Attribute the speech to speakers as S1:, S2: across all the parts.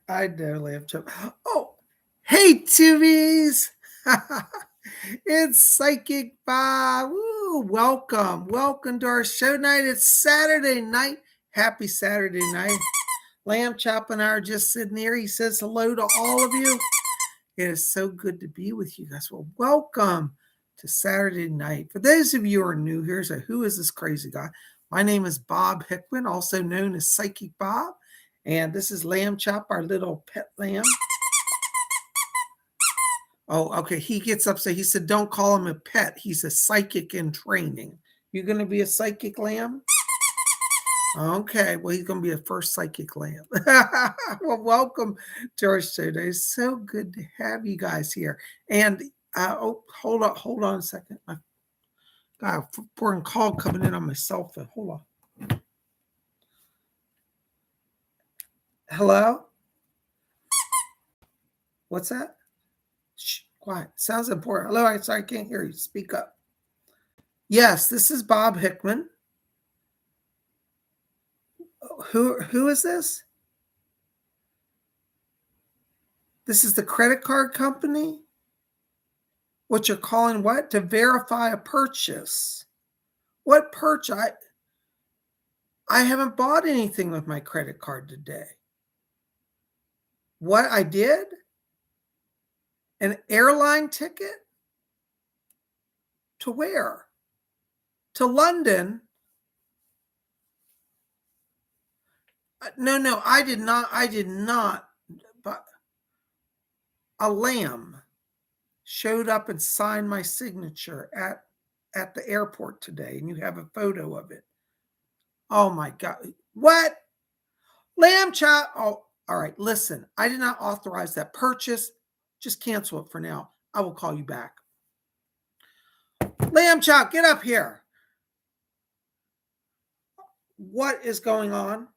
S1: I know, Lamb Chop. Oh, hey, Tubies! It's Psychic Bob. Woo, welcome to our show night. It's Saturday night. Happy Saturday night. Lamb Chop and I are just sitting here. He says hello to all of you. It is so good to be with you guys. Well, welcome to Saturday night. For those of you who are new here, so who is this crazy guy? My name is Bob Hickman, also known as Psychic Bob. And this is Lamb Chop, our little pet lamb. Oh, okay. He gets upset. He said, don't call him a pet. He's a psychic in training. You going to be a psychic lamb? Okay. Well, he's going to be a first psychic lamb. Well, welcome to our show today. It's so good to have you guys here. And hold on a second. I got a important call coming in on my cell phone. Hold on. Hello? What's that? Shh, quiet. Sounds important. Hello, I can't hear you. Speak up. Yes, this is Bob Hickman. Who is this? This is the credit card company? What you're calling what? To verify a purchase. What purchase? I haven't bought anything with my credit card today. What I did? An airline ticket? To where? To London? No, I did not. But a lamb showed up and signed my signature at the airport today, and you have a photo of it. Oh my God. What? Lamb Chop. Oh, all right. Listen, I did not authorize that purchase. Just cancel it for now. I will call you back. Lamb Chop, get up here. What is going on?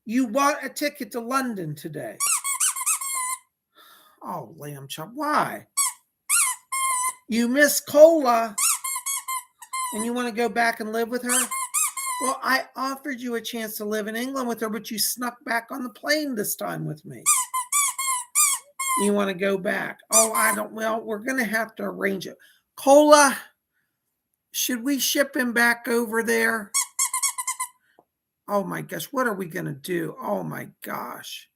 S1: You bought a ticket to London today. Oh, Lamb Chop, why? You miss Cola and you want to go back and live with her? Well, I offered you a chance to live in England with her, but you snuck back on the plane this time with me. You want to go back? Oh, I don't. Well, we're going to have to arrange it. Cola, should we ship him back over there? Oh my gosh, what are we going to do? Oh my gosh.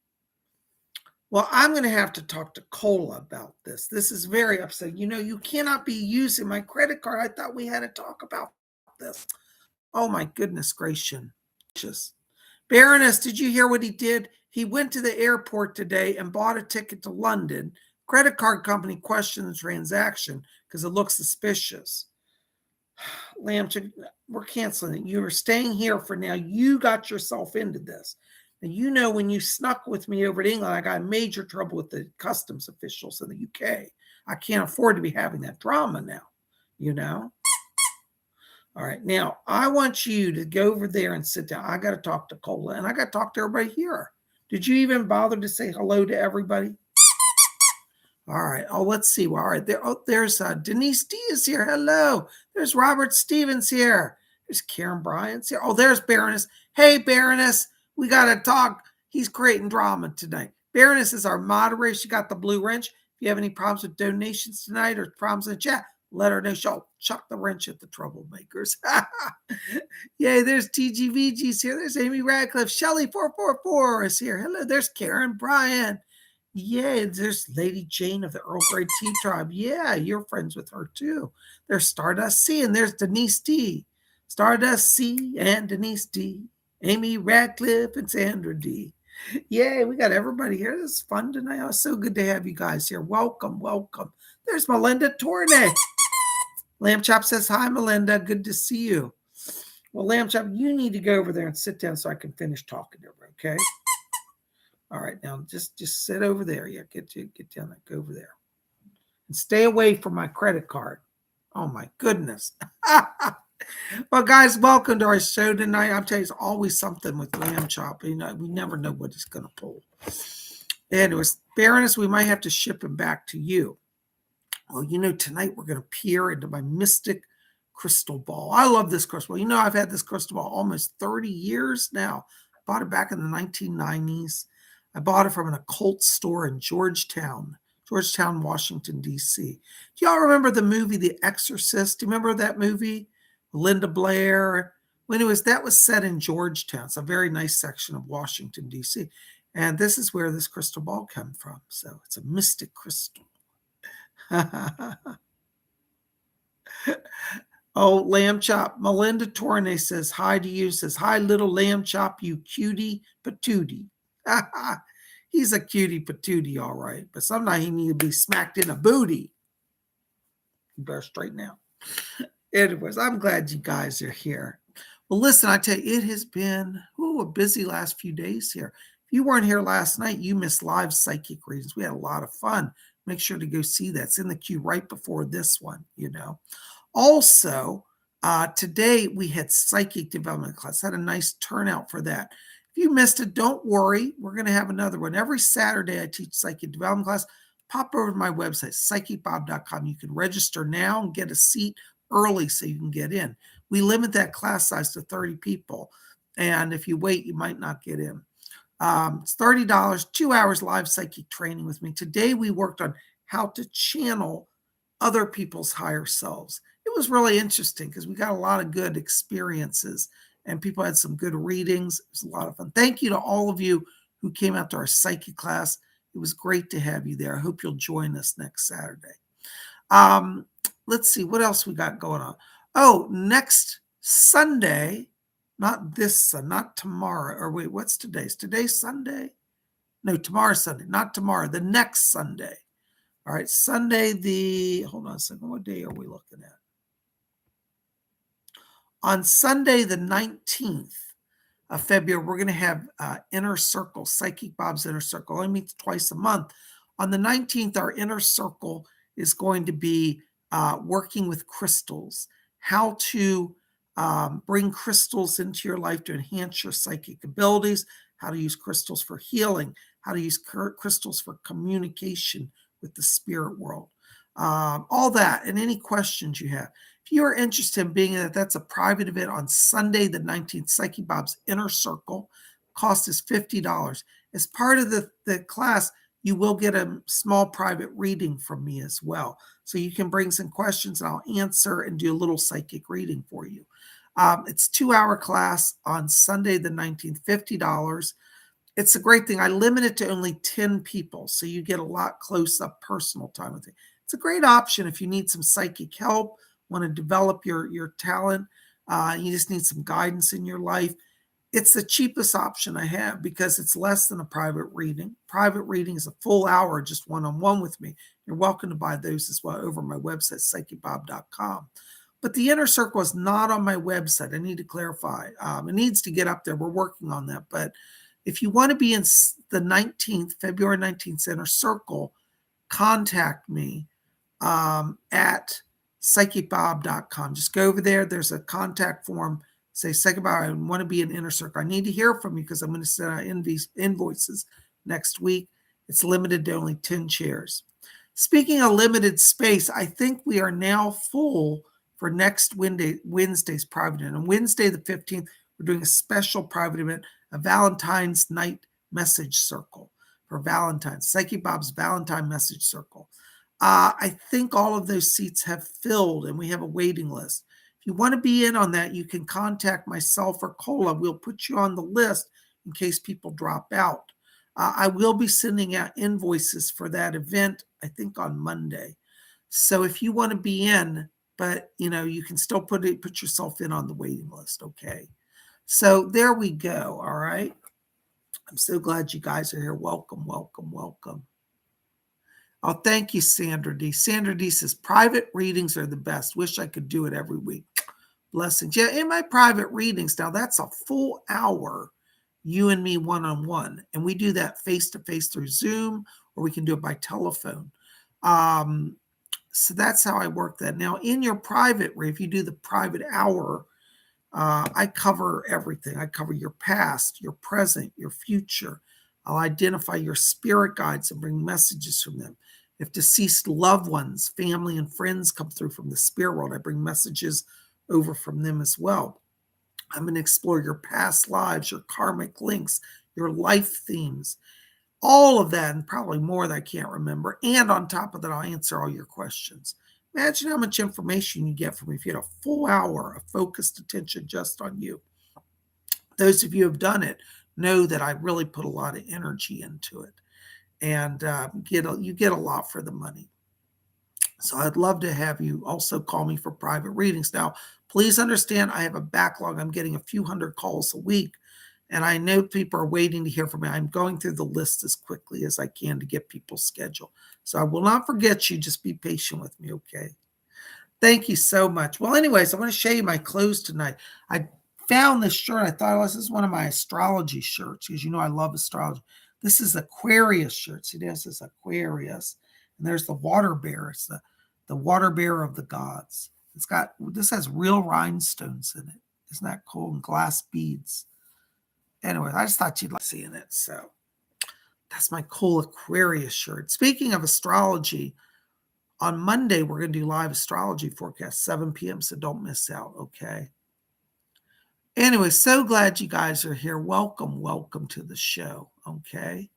S1: Well, I'm going to have to talk to Cola about this. This is very upsetting. You know, you cannot be using my credit card. I thought we had to talk about this. Oh my goodness gracious. Baroness, did you hear what he did? He went to the airport today and bought a ticket to London. Credit card company questioned the transaction because it looks suspicious. Lamb, we're canceling it. You are staying here for now. You got yourself into this. And you know, when you snuck with me over to England, I got major trouble with the customs officials in the UK. I can't afford to be having that drama now, you know? All right. Now, I want you to go over there and sit down. I got to talk to Cola, and I got to talk to everybody here. Did you even bother to say hello to everybody? All right. Oh, let's see. Well, all right. There's Denise D is here. Hello. There's Robert Stevens here. There's Karen Bryant's here. Oh, there's Baroness. Hey, Baroness. We got to talk. He's creating drama tonight. Baroness is our moderator. She got the blue wrench. If you have any problems with donations tonight or problems in the chat, let her know. She'll chuck the wrench at the troublemakers. Yay, there's TGVG's here. There's Amy Radcliffe. Shelly 444 is here. Hello, there's Karen Bryant. Yay, there's Lady Jane of the Earl Grey Tea Tribe. Yeah, you're friends with her too. There's Stardust C, and there's Denise D. Stardust C and Denise D. Amy Radcliffe and Sandra D. Yay, we got everybody here. This is fun tonight. It's so good to have you guys here. Welcome. There's Melinda Tornay. Lamb Chop says, hi, Melinda. Good to see you. Well, Lamb Chop, you need to go over there and sit down so I can finish talking to her, okay? All right, now just sit over there. Yeah, get down there. Go over there. And stay away from my credit card. Oh, my goodness. Well, guys, welcome to our show tonight. I'm telling you, it's always something with Lamb Chop. You know, we never know what he's going to pull. Anyways, Baroness, we might have to ship him back to you. Well, you know, tonight we're going to peer into my mystic crystal ball. I love this crystal ball. You know, I've had this crystal ball almost 30 years now. bought it back in the 1990s. I bought it from an occult store in Georgetown, Washington, D.C. Do y'all remember the movie The Exorcist? Do you remember that movie? Linda Blair. That was set in Georgetown. It's a very nice section of Washington, D.C. And this is where this crystal ball came from. So it's a mystic crystal. Oh, Lamb Chop. Melinda Torne says hi to you. Says, hi, little Lamb Chop, you cutie patootie. He's a cutie patootie, all right. But sometimes he needs to be smacked in a booty. You better straighten out. Anyways, I'm glad you guys are here. Well, listen, I tell you, it has been a busy last few days here. If you weren't here last night, you missed live psychic readings. We had a lot of fun. Make sure to go see that. It's in the queue right before this one, Also, today we had psychic development class. Had a nice turnout for that. If you missed it, don't worry. We're going to have another one. Every Saturday, I teach psychic development class. Pop over to my website, PsychicBob.com. You can register now and get a seat early so you can get in. We limit that class size to 30 people. And if you wait, you might not get in. It's $30, 2 hours live psychic training with me. Today, we worked on how to channel other people's higher selves. It was really interesting because we got a lot of good experiences and people had some good readings. It was a lot of fun. Thank you to all of you who came out to our psychic class. It was great to have you there. I hope you'll join us next Saturday. Let's see what else we got going on. Oh, next Sunday, not tomorrow. Or wait, what's today? Is today Sunday? No, tomorrow's Sunday. Not tomorrow, the next Sunday. All right, Sunday, hold on a second. What day are we looking at? On Sunday, the 19th of February, we're going to have Inner Circle, Psychic Bob's Inner Circle. Only meets twice a month. On the 19th, our Inner Circle is going to be working with crystals, how to bring crystals into your life to enhance your psychic abilities, how to use crystals for healing, how to use crystals for communication with the spirit world, all that, and any questions you have. If you are interested in being in it, that's a private event on Sunday, the 19th, Psychic Bob's Inner Circle. Cost is $50. As part of the class, you will get a small private reading from me as well. So you can bring some questions and I'll answer and do a little psychic reading for you. It's a 2-hour class on Sunday, the 19th, $50. It's a great thing. I limit it to only 10 people, so you get a lot close-up personal time with it. It's a great option if you need some psychic help, want to develop your talent, you just need some guidance in your life. It's the cheapest option I have because it's less than a private reading. Private reading is a full hour, just one-on-one with me. You're welcome to buy those as well over my website, PsychicBob.com. But the Inner Circle is not on my website. I need to clarify. It needs to get up there. We're working on that. But if you want to be in the 19th, February 19th Inner Circle, contact me at PsychicBob.com. Just go over there. There's a contact form. Say, PsychicBob, I want to be in Inner Circle. I need to hear from you because I'm going to send out invoices next week. It's limited to only 10 chairs. Speaking of limited space, I think we are now full for next Wednesday's private event. On Wednesday, the 15th, we're doing a special private event, a Valentine's night message circle for Valentine's, Psychic Bob's Valentine message circle. I think all of those seats have filled and we have a waiting list. If you want to be in on that, you can contact myself or Cola. We'll put you on the list in case people drop out. I will be sending out invoices for that event, I think on Monday. So if you want to be in, but you can still put yourself in on the waiting list, okay? So there we go, all right? I'm so glad you guys are here. Welcome, welcome, welcome. Oh, thank you, Sandra D. Sandra D says, private readings are the best. Wish I could do it every week. Blessings. Yeah, in my private readings, now that's a full hour, you and me one-on-one. And we do that face-to-face through Zoom, or we can do it by telephone. So that's how I work that. Now, in your private, if you do the private hour, I cover everything. I cover your past, your present, your future. I'll identify your spirit guides and bring messages from them. If deceased loved ones, family, and friends come through from the spirit world, I bring messages over from them as well. I'm going to explore your past lives, your karmic links, your life themes, all of that, and probably more that I can't remember. And on top of that, I'll answer all your questions. Imagine how much information you get from me if you had a full hour of focused attention just on you. Those of you who have done it know that I really put a lot of energy into it, and you get a lot for the money. So I'd love to have you also call me for private readings. Now, please understand I have a backlog. I'm getting a few hundred calls a week, and I know people are waiting to hear from me. I'm going through the list as quickly as I can to get people scheduled. So I will not forget you. Just be patient with me, okay? Thank you so much. Well, anyways, I want to show you my clothes tonight. I found this shirt. I thought, this is one of my astrology shirts because you know I love astrology. This is Aquarius shirt. See, this is Aquarius. And there's the water bear. It's the water bear of the gods. This has real rhinestones in it. Isn't that cool? And glass beads. Anyway, I just thought you'd like seeing it. So that's my cool Aquarius shirt. Speaking of astrology, on Monday, we're going to do live astrology forecast, 7 p.m., so don't miss out, okay? Anyway, so glad you guys are here. Welcome to the show, okay?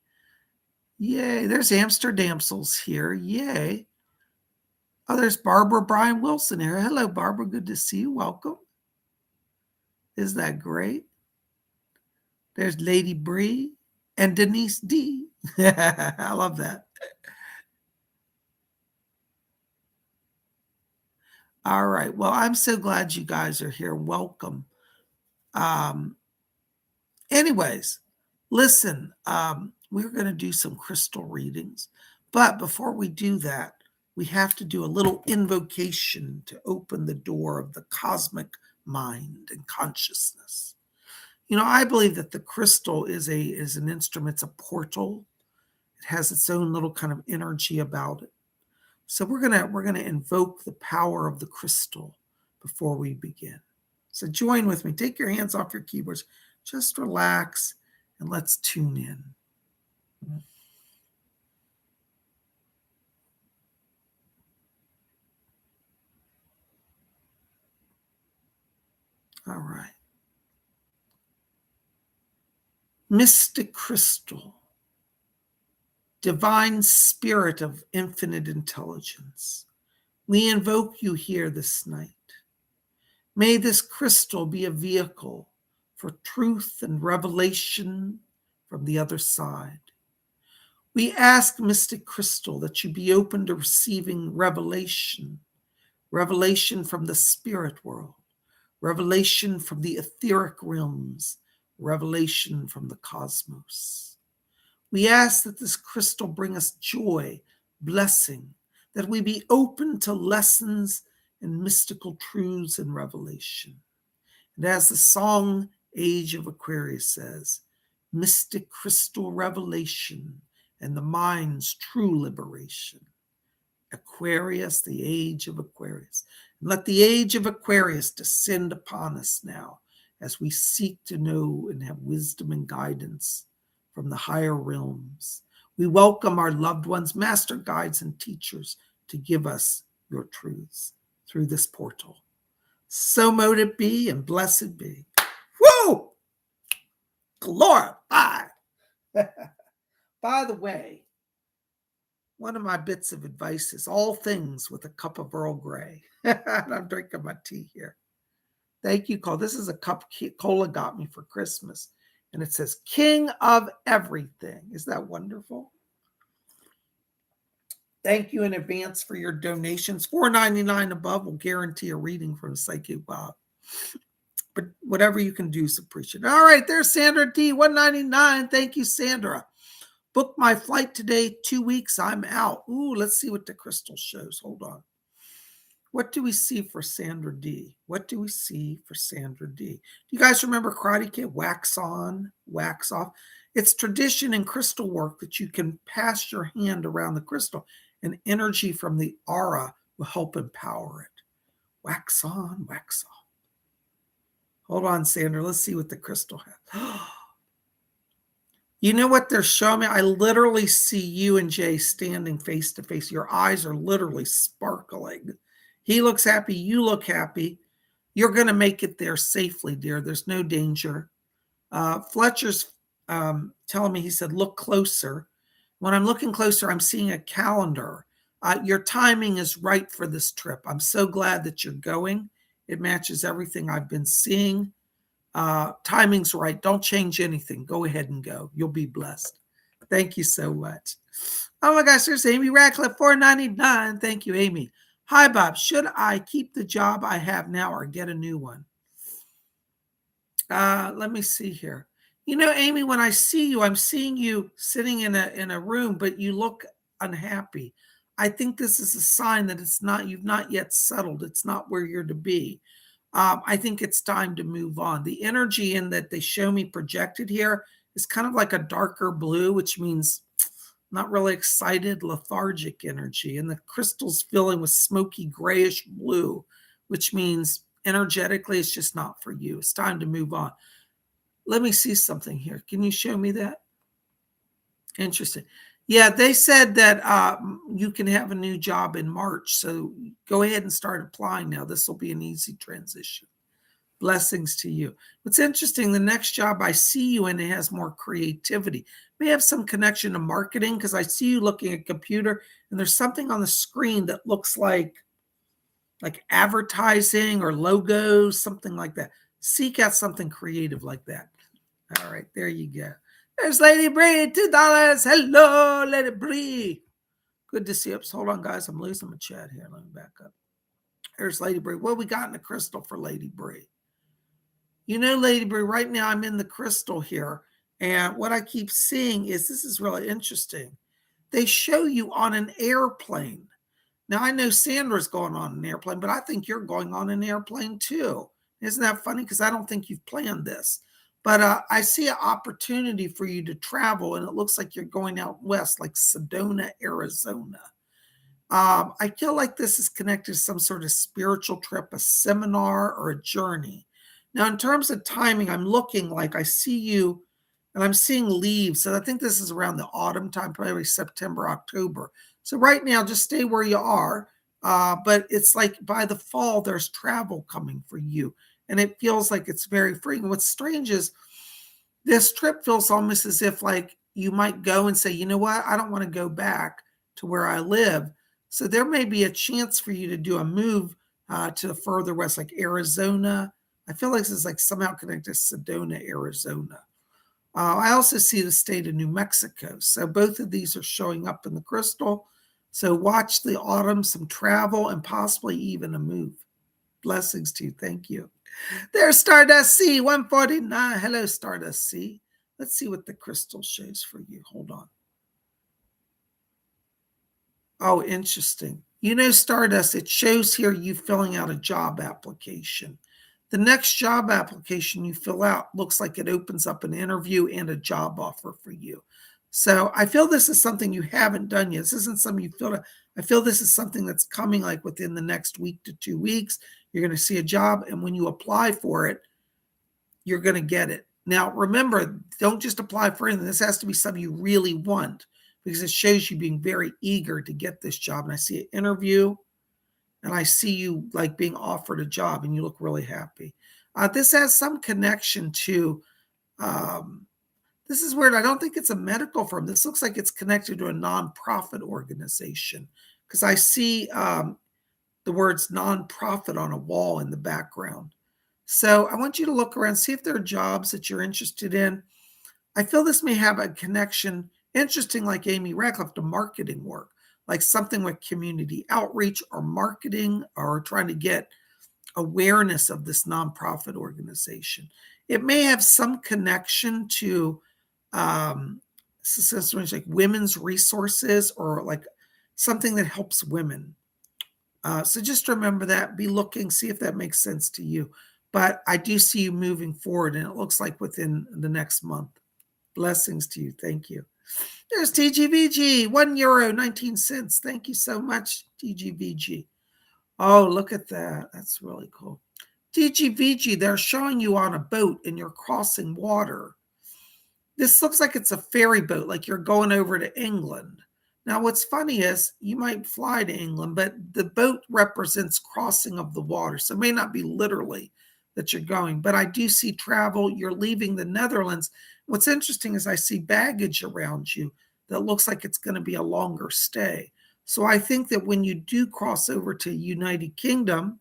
S1: Yay, there's Amsterdamsels here. Yay. Oh, there's Barbara Brian Wilson here. Hello, Barbara. Good to see you. Welcome. Isn't that great? There's Lady Bree and Denise D. I love that. All right. Well, I'm so glad you guys are here. Welcome. Anyways, listen, we're going to do some crystal readings. But before we do that, we have to do a little invocation to open the door of the cosmic mind and consciousness. You know, I believe that the crystal is an instrument, it's a portal. It has its own little kind of energy about it. So we're gonna invoke the power of the crystal before we begin. So join with me. Take your hands off your keyboards. Just relax and let's tune in. All right. Mystic crystal, divine spirit of infinite intelligence, we invoke you here this night. May this crystal be a vehicle for truth and revelation from the other side. We ask, Mystic Crystal, that you be open to receiving revelation from the spirit world, revelation from the etheric realms, revelation from the cosmos. We ask that this crystal bring us joy, blessing, that we be open to lessons and mystical truths and revelation. And as the song Age of Aquarius says, mystic crystal revelation and the mind's true liberation. Aquarius, the age of Aquarius. And let the age of Aquarius descend upon us now as we seek to know and have wisdom and guidance from the higher realms. We welcome our loved ones, master guides, and teachers to give us your truths through this portal. So mote it be and blessed be. Woo! Glorified. By the way, one of my bits of advice is all things with a cup of Earl Grey. And I'm drinking my tea here. Thank you, Cole. This is a cup Cola got me for Christmas. And it says, King of Everything. Is that wonderful? Thank you in advance for your donations. $4.99 above will guarantee a reading from Psychic Bob. But whatever you can do is appreciated. All right, there's Sandra D, $1.99. Thank you, Sandra. Book my flight today, 2 weeks, I'm out. Ooh, let's see what the crystal shows. Hold on. What do we see for Sandra D? What do we see for Sandra D? Do you guys remember Karate Kid? Wax on, wax off. It's tradition in crystal work that you can pass your hand around the crystal and energy from the aura will help empower it. Wax on, wax off. Hold on, Sandra. Let's see what the crystal has. You know what they're showing me? I literally see you and Jay standing face to face. Your eyes are literally sparkling. He looks happy. You look happy. You're going to make it there safely, dear. There's no danger. Fletcher's telling me, he said, look closer. When I'm looking closer, I'm seeing a calendar. Your timing is right for this trip. I'm so glad that you're going. It matches everything I've been seeing. Timing's right. Don't change anything. Go ahead and go. You'll be blessed. Thank you so much. Oh my gosh, there's Amy Radcliffe, $4.99. Thank you, Amy. Hi, Bob. Should I keep the job I have now or get a new one? Let me see here. You know, Amy, when I see you, I'm seeing you sitting in a room, but you look unhappy. I think this is a sign that you've not yet settled. It's not where you're to be. I think it's time to move on. The energy in that they show me projected here is kind of like a darker blue, which means not really excited, lethargic energy. And the crystal's filling with smoky grayish blue, which means energetically it's just not for you. It's time to move on. Let me see something here. Can you show me that? Interesting. Yeah, they said that you can have a new job in March. So go ahead and start applying now. This will be an easy transition. Blessings to you. What's interesting, the next job I see you in, it has more creativity. May have some connection to marketing because I see you looking at a computer and there's something on the screen that looks like advertising or logos, something like that. Seek out something creative like that. All right, there you go. There's Lady Bree, $2. Hello, Lady Bree. Good to see you. Hold on, guys. I'm losing my chat here. Let me back up. There's Lady Bree. What we got in the crystal for Lady Bree? You know, Lady Bree, right now I'm in the crystal here. And what I keep seeing is, this is really interesting. They show you on an airplane. Now, I know Sandra's going on an airplane, but I think you're going on an airplane too. Isn't that funny? Because I don't think you've planned this. But I see an opportunity for you to travel, and it looks like you're going out west, like Sedona, Arizona. I feel like this is connected to some sort of spiritual trip, a seminar, or a journey. Now, in terms of timing, I'm looking like I see you, and I'm seeing leaves. So I think this is around the autumn time, probably September, October. So right now, just stay where you are. But it's like by the fall, there's travel coming for you. And it feels like it's very free. And what's strange is this trip feels almost as if like you might go and say, you know what, I don't want to go back to where I live. So there may be a chance for you to do a move to the further west, like Arizona. I feel like this is like somehow connected to Sedona, Arizona. I also see the state of New Mexico. So both of these are showing up in the crystal. So watch the autumn, some travel, and possibly even a move. Blessings to you. Thank you. There's Stardust C, 149. Hello, Stardust C. Let's see what the crystal shows for you. Hold on. Oh, interesting. You know, Stardust, it shows here you filling out a job application. The next job application you fill out looks like it opens up an interview and a job offer for you. So I feel this is something you haven't done yet. This isn't something you filled out. I feel this is something that's coming like within the next week to 2 weeks. You're going to see a job, and when you apply for it, you're going to get it. Now, remember, don't just apply for anything. This has to be something you really want because it shows you being very eager to get this job. And I see an interview, and I see you like being offered a job, and you look really happy. This has some connection to, this is weird. I don't think it's a medical firm. This looks like it's connected to a nonprofit organization because I see the words nonprofit on a wall in the background. So I want you to look around, see if there are jobs that you're interested in. I feel this may have a connection, interesting like Amy Radcliffe, to marketing work, like something with community outreach or marketing or trying to get awareness of this nonprofit organization. It may have some connection to like women's resources or like something that helps women. So just remember that, be looking, see if that makes sense to you. But I do see you moving forward, and it looks like within the next month. Blessings to you. Thank you. There's TGVG, €1.19. Thank you so much, TGVG. Oh, look at that. That's really cool. TGVG, they're showing you on a boat and you're crossing water. This looks like it's a ferry boat, like you're going over to England. Now, what's funny is you might fly to England, but the boat represents crossing of the water. So it may not be literally that you're going, but I do see travel. You're leaving the Netherlands. What's interesting is I see baggage around you that looks like it's going to be a longer stay. So I think that when you do cross over to United Kingdom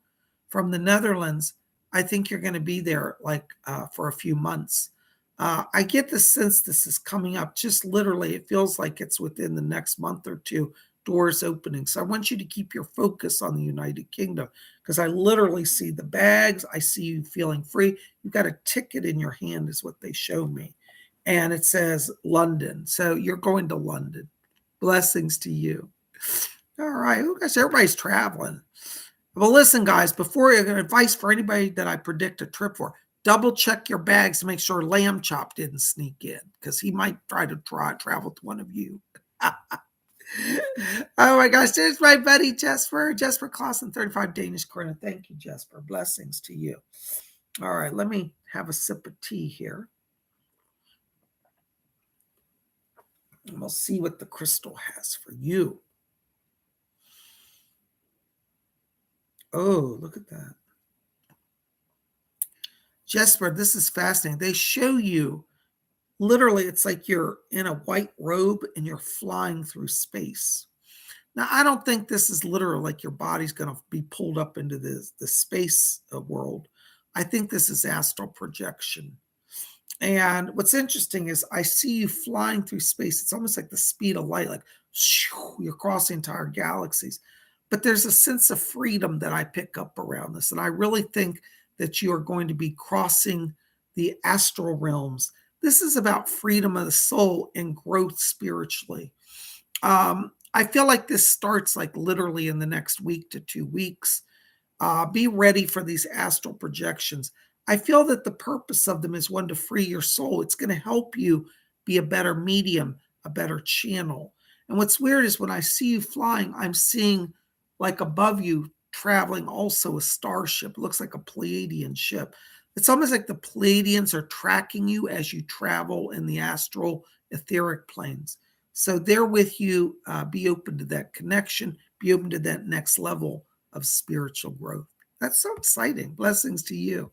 S1: from the Netherlands, I think you're going to be there like for a few months. I get the sense this is coming up just literally. It feels like it's within the next month or two, doors opening. So I want you to keep your focus on the United Kingdom because I literally see the bags. I see you feeling free. You've got a ticket in your hand, is what they show me. And it says London. So you're going to London. Blessings to you. All right. Oh, gosh, everybody's traveling. Well, listen, guys, before advice for anybody that I predict a trip for, double check your bags to make sure Lamb Chop didn't sneak in because he might try to travel to one of you. Oh my gosh, there's my buddy Jesper Clausen, 35 Danish krona. Thank you, Jesper. Blessings to you. All right, let me have a sip of tea here. And we'll see what the crystal has for you. Oh, look at that. Jesper, this is fascinating. They show you literally, it's like you're in a white robe and you're flying through space. Now, I don't think this is literal, like your body's going to be pulled up into the space world. I think this is astral projection. And what's interesting is I see you flying through space. It's almost like the speed of light, like you're crossing entire galaxies. But there's a sense of freedom that I pick up around this. And I really think that you are going to be crossing the astral realms. This is about freedom of the soul and growth spiritually. I feel like this starts like literally in the next week to 2 weeks. Be ready for these astral projections. I feel that the purpose of them is one to free your soul. It's going to help you be a better medium, a better channel. And what's weird is when I see you flying, I'm seeing like above you traveling also a starship. It looks like a Pleiadian ship. It's almost like the Pleiadians are tracking you as you travel in the astral etheric planes. So they're with you. Be open to that connection. Be open to that next level of spiritual growth. That's so exciting. Blessings to you.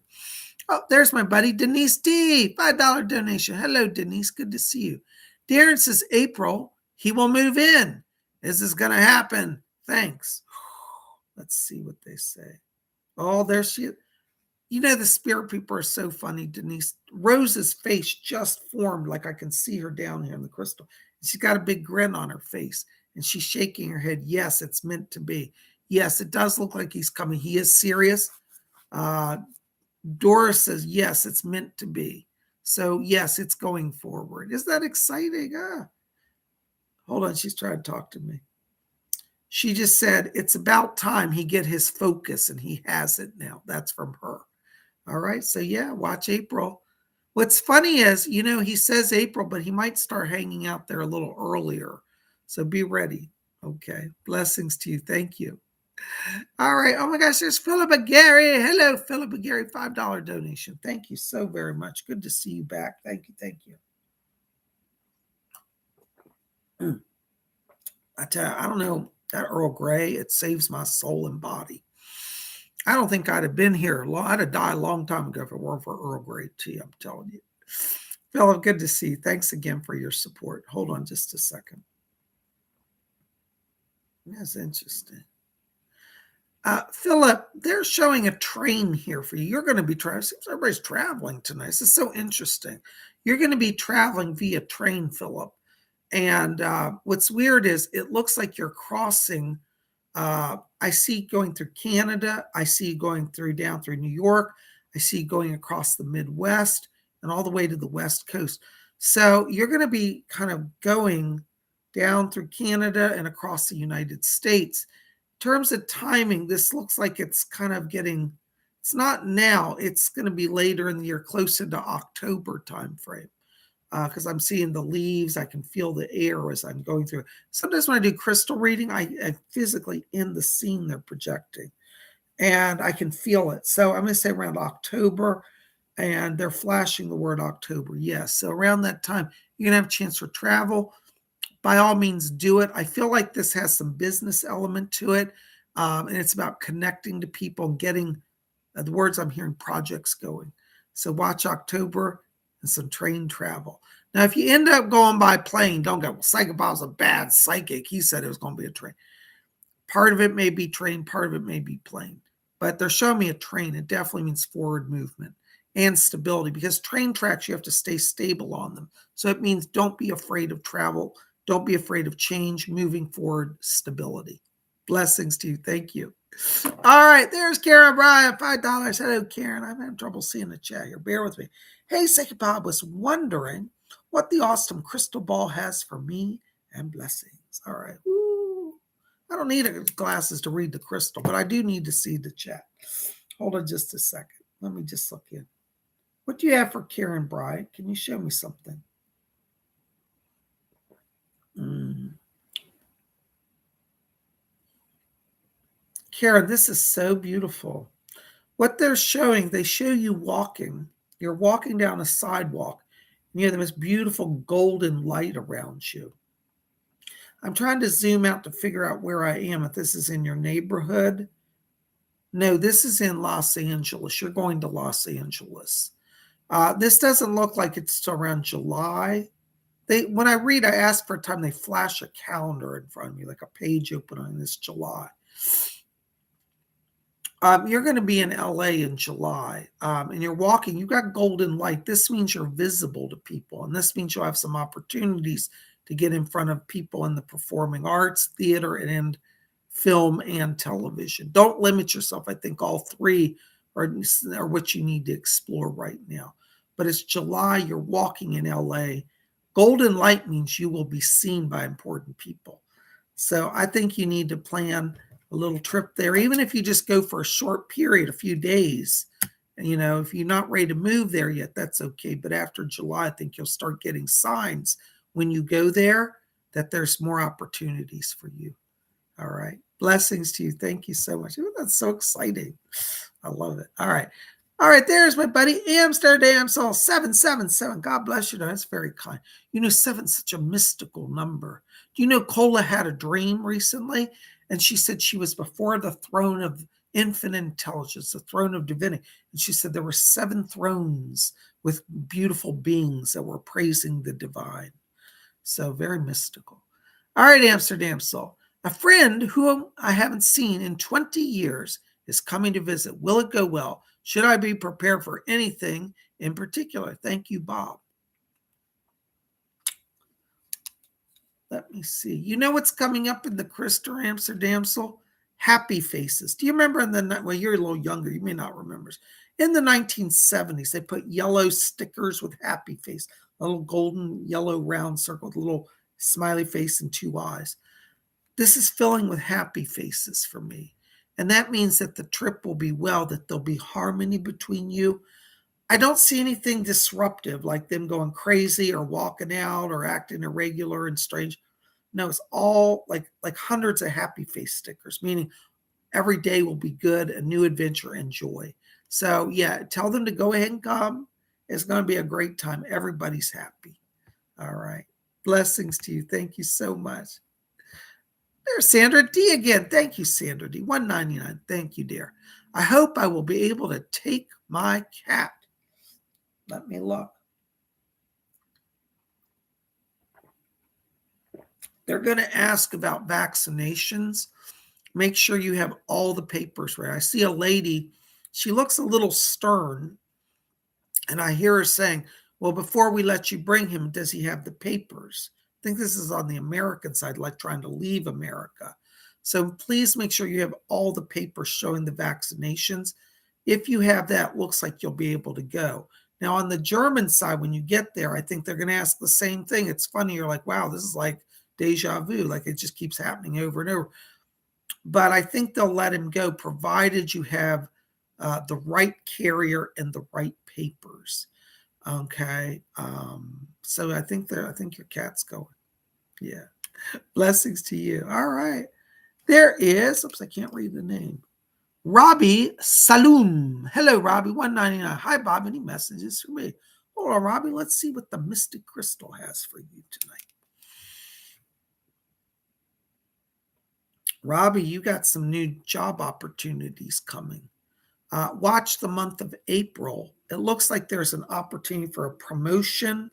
S1: Oh, there's my buddy, Denise D. $5 donation. Hello, Denise. Good to see you. Darren says, April, he will move in. Is this going to happen? Thanks. Let's see what they say. Oh, there she is. You know, the spirit people are so funny, Denise. Rose's face just formed, like I can see her down here in the crystal. She's got a big grin on her face, and she's shaking her head. Yes, it's meant to be. Yes, it does look like he's coming. He is serious. Doris says, yes, it's meant to be. So, yes, it's going forward. Isn't that exciting? Hold on. She's trying to talk to me. She just said, it's about time he get his focus, and he has it now. That's from her. All right. So, yeah, watch April. What's funny is, you know, he says April, but he might start hanging out there a little earlier. So be ready. Okay. Blessings to you. Thank you. All right. Oh my gosh, there's Philip Gary. Hello, Philip Gary, $5 donation. Thank you so very much. Good to see you back. Thank you. Thank you. I tell you, I don't know, that Earl Grey, it saves my soul and body. I don't think I'd have been here. I'd have died a long time ago if it weren't for Earl Grey tea, I'm telling you. Philip, good to see you. Thanks again for your support. Hold on just a second. That's interesting. Philip, they're showing a train here for you. You're going to be traveling. Seems everybody's traveling tonight. This is so interesting. You're going to be traveling via train, Philip. And what's weird is it looks like you're crossing. I see going through Canada. I see going down through New York. I see going across the Midwest and all the way to the West Coast. So you're going to be kind of going down through Canada and across the United States. In terms of timing, this looks like it's kind of getting, it's not now, it's going to be later in the year, closer to October timeframe. Because I'm seeing the leaves, I can feel the air as I'm going through. Sometimes when I do crystal reading, I physically in the scene they're projecting, and I can feel it. So I'm going to say around October, and they're flashing the word October. Yes, so around that time, you're going to have a chance for travel. by all means do it. I feel like this has some business element to it. And it's about connecting to people and getting the words I'm hearing, projects going. So watch October and some train travel. Now, if you end up going by plane, don't go, well, Psychic Bob's a bad psychic. He said it was going to be a train. Part of it may be train, part of it may be plane. But they're showing me a train. It definitely means forward movement and stability, because train tracks, you have to stay stable on them. So it means don't be afraid of travel. Don't be afraid of change, moving forward, stability. Blessings to you. Thank you. All right, there's Karen Bryan, $5. Hello, Karen. I'm having trouble seeing the chat here. Bear with me. Hey, Psychic Bob was wondering what the awesome crystal ball has for me and blessings. All right. Woo. I don't need glasses to read the crystal, but I do need to see the chat. Hold on just a second. Let me just look in. What do you have for Karen Bryan? Can you show me something? Karen, this is so beautiful. What they're showing, they show you walking. You're walking down a sidewalk, and you have the most beautiful golden light around you. I'm trying to zoom out to figure out where I am, if this is in your neighborhood. No, this is in Los Angeles. You're going to Los Angeles. This doesn't look like it's around July. When I read, I ask for a time, they flash a calendar in front of me, like a page open on this July. You're going to be in LA in July, and you're walking. You've got golden light. This means you're visible to people, and this means you'll have some opportunities to get in front of people in the performing arts, theater, and film and television. Don't limit yourself. I think all three are what you need to explore right now. But it's July. You're walking in LA. Golden light means you will be seen by important people. So I think you need to plan a little trip there, even if you just go for a short period, a few days. You know, if you're not ready to move there yet, that's okay. But after July, I think you'll start getting signs when you go there that there's more opportunities for you. All right. Blessings to you. Thank you so much. Ooh, that's so exciting. I love it. All right. All right. There's my buddy Amsterdam Soul 777. God bless you. That's very kind. You know, 7's such a mystical number. Do you know Cola had a dream recently? And she said she was before the throne of infinite intelligence, the throne of divinity. And she said there were 7 thrones with beautiful beings that were praising the divine. So very mystical. All right, Amsterdam Soul. A friend whom I haven't seen in 20 years is coming to visit. Will it go well? Should I be prepared for anything in particular? Thank you, Bob. Let me see. You know what's coming up in the crystal, Amsterdam Soul? Happy faces. Do you remember well, you're a little younger. You may not remember. In the 1970s, they put yellow stickers with happy face, a little golden yellow round circle with a little smiley face and 2 eyes. This is filling with happy faces for me. And that means that the trip will be well, that there'll be harmony between you. I don't see anything disruptive, like them going crazy or walking out or acting irregular and strange. No, it's all like hundreds of happy face stickers, meaning every day will be good, a new adventure and joy. So yeah, tell them to go ahead and come. It's going to be a great time. Everybody's happy. All right. Blessings to you. Thank you so much. There's Sandra D again. Thank you, Sandra D. $1.99. Thank you, dear. I hope I will be able to take my cat. Let me look. They're going to ask about vaccinations. Make sure you have all the papers right. I see a lady. She looks a little stern. And I hear her saying, well, before we let you bring him, does he have the papers? I think this is on the American side, like trying to leave America. So please make sure you have all the papers showing the vaccinations. If you have that, looks like you'll be able to go. Now, on the German side, when you get there, I think they're going to ask the same thing. It's funny. You're like, wow, this is like deja vu. Like it just keeps happening over and over. But I think they'll let him go, provided you have the right carrier and the right papers. Okay. So I think your cat's going. Yeah. Blessings to you. All right. There is, oops, I can't read the name. Robbie Saloom. Hello, Robbie. $1.99. Hi, Bob. Any messages for me? Hold on, Robbie. Let's see what the Mystic Crystal has for you tonight. Robbie, you got some new job opportunities coming. Watch the month of April. It looks like there's an opportunity for a promotion,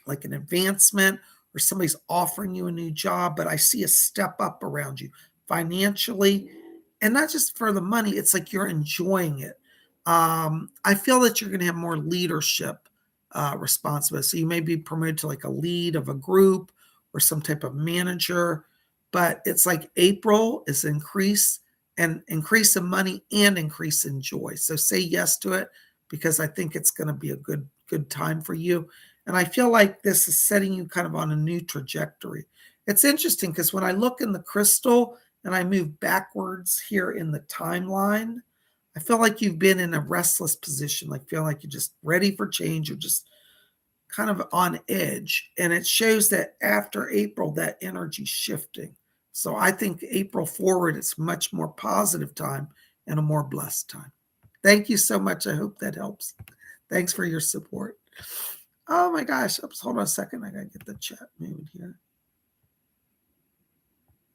S1: like an advancement, or somebody's offering you a new job, but I see a step up around you financially, and not just for the money. It's like you're enjoying it. I feel that you're going to have more leadership responsibility. So you may be promoted to like a lead of a group or some type of manager, but it's like April is increase in money and increase in joy. So say yes to it, because I think it's going to be a good time for you. And I feel like this is setting you kind of on a new trajectory. It's interesting because when I look in the crystal and I move backwards here in the timeline, I feel like you've been in a restless position, like feel like you're just ready for change or just kind of on edge. And it shows that after April, that energy's shifting. So I think April forward, it's much more positive time and a more blessed time. Thank you so much. I hope that helps. Thanks for your support. Oh my gosh. Oops, hold on a second. I got to get the chat moving here.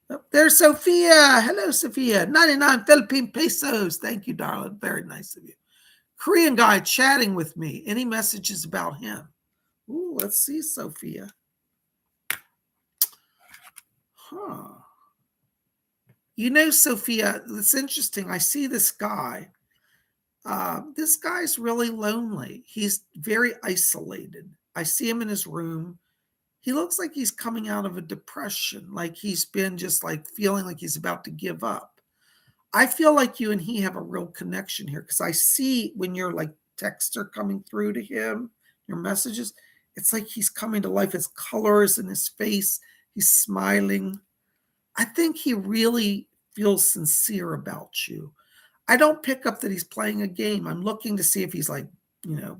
S1: Oh, there's Sophia. Hello, Sophia. 99 Philippine pesos. Thank you, darling. Very nice of you. Korean guy chatting with me. Any messages about him? Ooh, let's see, Sophia. Huh. You know, Sophia, it's interesting. I see this guy. This guy's really lonely. He's very isolated. I see him in his room. He looks like he's coming out of a depression, like he's been just like feeling like he's about to give up. I feel like you and he have a real connection here because I see when your like texts are coming through to him, your messages, it's like he's coming to life. His colors in his face, he's smiling. I think he really feels sincere about you. I don't pick up that he's playing a game. I'm looking to see if he's like,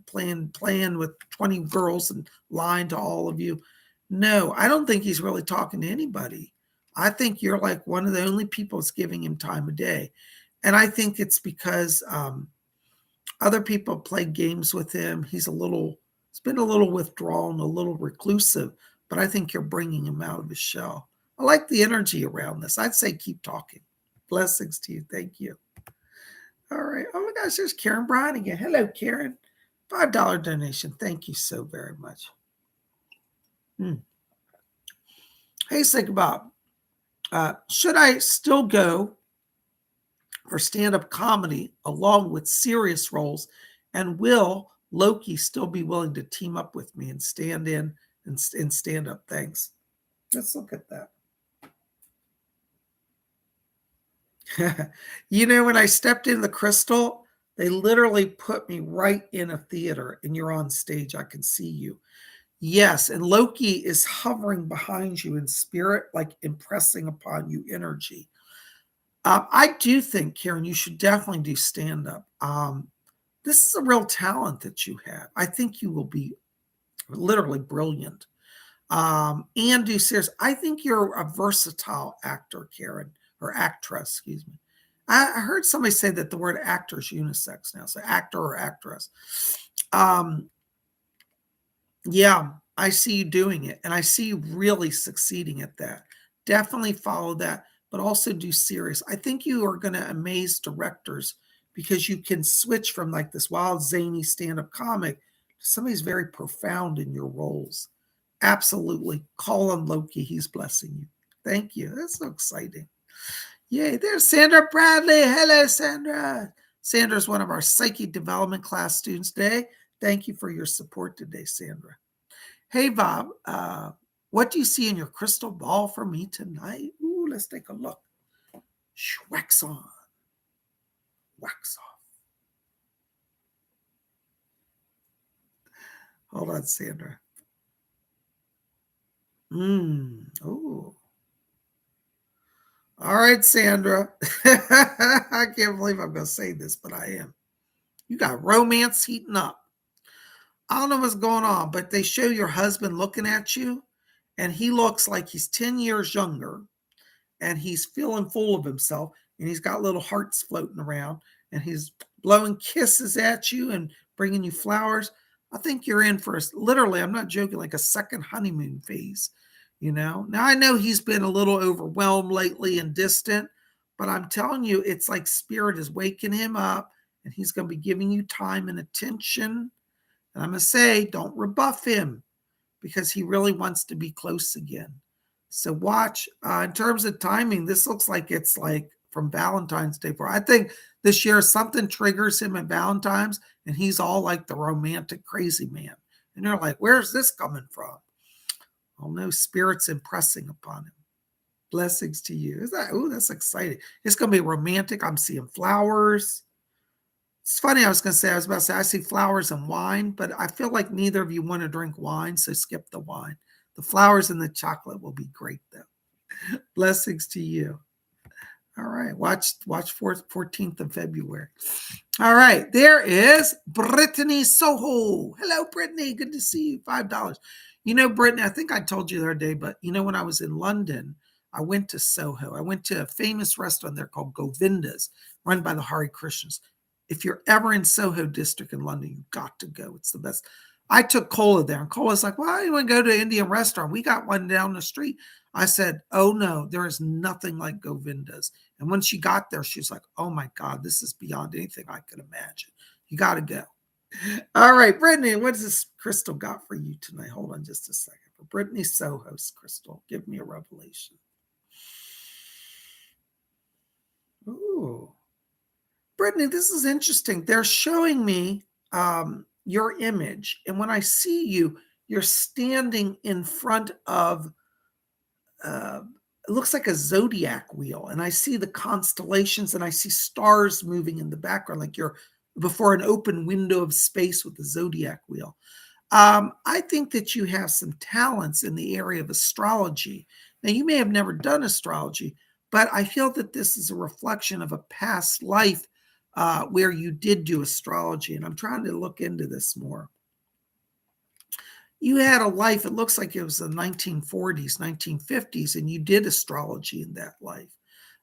S1: playing with 20 girls and lying to all of you. No, I don't think he's really talking to anybody. I think you're like one of the only people that's giving him time of day. And I think it's because other people play games with him. He's been a little withdrawn, a little reclusive, but I think you're bringing him out of his shell. I like the energy around this. I'd say keep talking. Blessings to you. Thank you. All right. Oh my gosh, there's Karen Bryan again. Hello, Karen. $5 donation. Thank you so very much. Hey, PsychicBob. Should I still go for stand-up comedy along with serious roles? And will Loki still be willing to team up with me and stand in and stand up? Thanks. Let's look at that. When I stepped in the crystal, they literally put me right in a theater and you're on stage. I can see you. Yes. And Loki is hovering behind you in spirit, like impressing upon you energy. I do think, Karen, you should definitely do stand up. This is a real talent that you have. I think you will be literally brilliant. And do serious. I think you're a versatile actor, Karen, or actress, excuse me. I heard somebody say that the word actor is unisex now, so actor or actress. Yeah, I see you doing it, and I see you really succeeding at that. Definitely follow that, but also do serious. I think you are going to amaze directors because you can switch from like this wild, zany stand-up comic to somebody's very profound in your roles. Absolutely. Call on Loki. He's blessing you. Thank you. That's so exciting. Yay. There's Sandra Bradley. Hello, Sandra. Sandra's one of our psychic development class students today. Thank you for your support today, Sandra. Hey, Bob, what do you see in your crystal ball for me tonight? Ooh, let's take a look. Wax on. Wax off. Hold on, Sandra. Oh. All right, Sandra. I can't believe I'm going to say this, but I am. You got romance heating up. I don't know what's going on, but they show your husband looking at you, and he looks like he's 10 years younger, and he's feeling full of himself, and he's got little hearts floating around, and he's blowing kisses at you and bringing you flowers. I think you're in for literally, I'm not joking, like a second honeymoon phase. Now I know he's been a little overwhelmed lately and distant, but I'm telling you, it's like spirit is waking him up, and he's going to be giving you time and attention. And I'm going to say, don't rebuff him, because he really wants to be close again. So watch. In terms of timing, this looks like it's like from Valentine's Day forward. I think this year something triggers him at Valentine's, and he's all like the romantic crazy man. And you're like, where's this coming from? Well, no, spirit's impressing upon him. Blessings to you. Is that? Oh, that's exciting. It's going to be romantic. I'm seeing flowers. It's funny. I was about to say, I see flowers and wine, but I feel like neither of you want to drink wine, so skip the wine. The flowers and the chocolate will be great, though. Blessings to you. All right. Watch 14th of February. All right. There is Brittany Soho. Hello, Brittany. Good to see you. $5. Brittany, I think I told you the other day, but when I was in London, I went to Soho. I went to a famous restaurant there called Govinda's, run by the Hare Krishnas. If you're ever in Soho district in London, you've got to go. It's the best. I took Cola there, and Cola's like, "Why do you want to go to an Indian restaurant? We got one down the street." I said, "Oh no, there is nothing like Govinda's." And when she got there, she was like, "Oh my God, this is beyond anything I could imagine. You got to go." All right, Brittany, what does this crystal got for you tonight? Hold on just a second. For Brittany Soho's crystal, give me a revelation. Ooh. Brittany, this is interesting. They're showing me your image. And when I see you, you're standing in front of, it looks like a zodiac wheel. And I see the constellations, and I see stars moving in the background, like you're before an open window of space with the zodiac wheel. I think that you have some talents in the area of astrology. Now, you may have never done astrology, but I feel that this is a reflection of a past life where you did do astrology. And I'm trying to look into this more. You had a life, it looks like it was the 1940s, 1950s, and you did astrology in that life.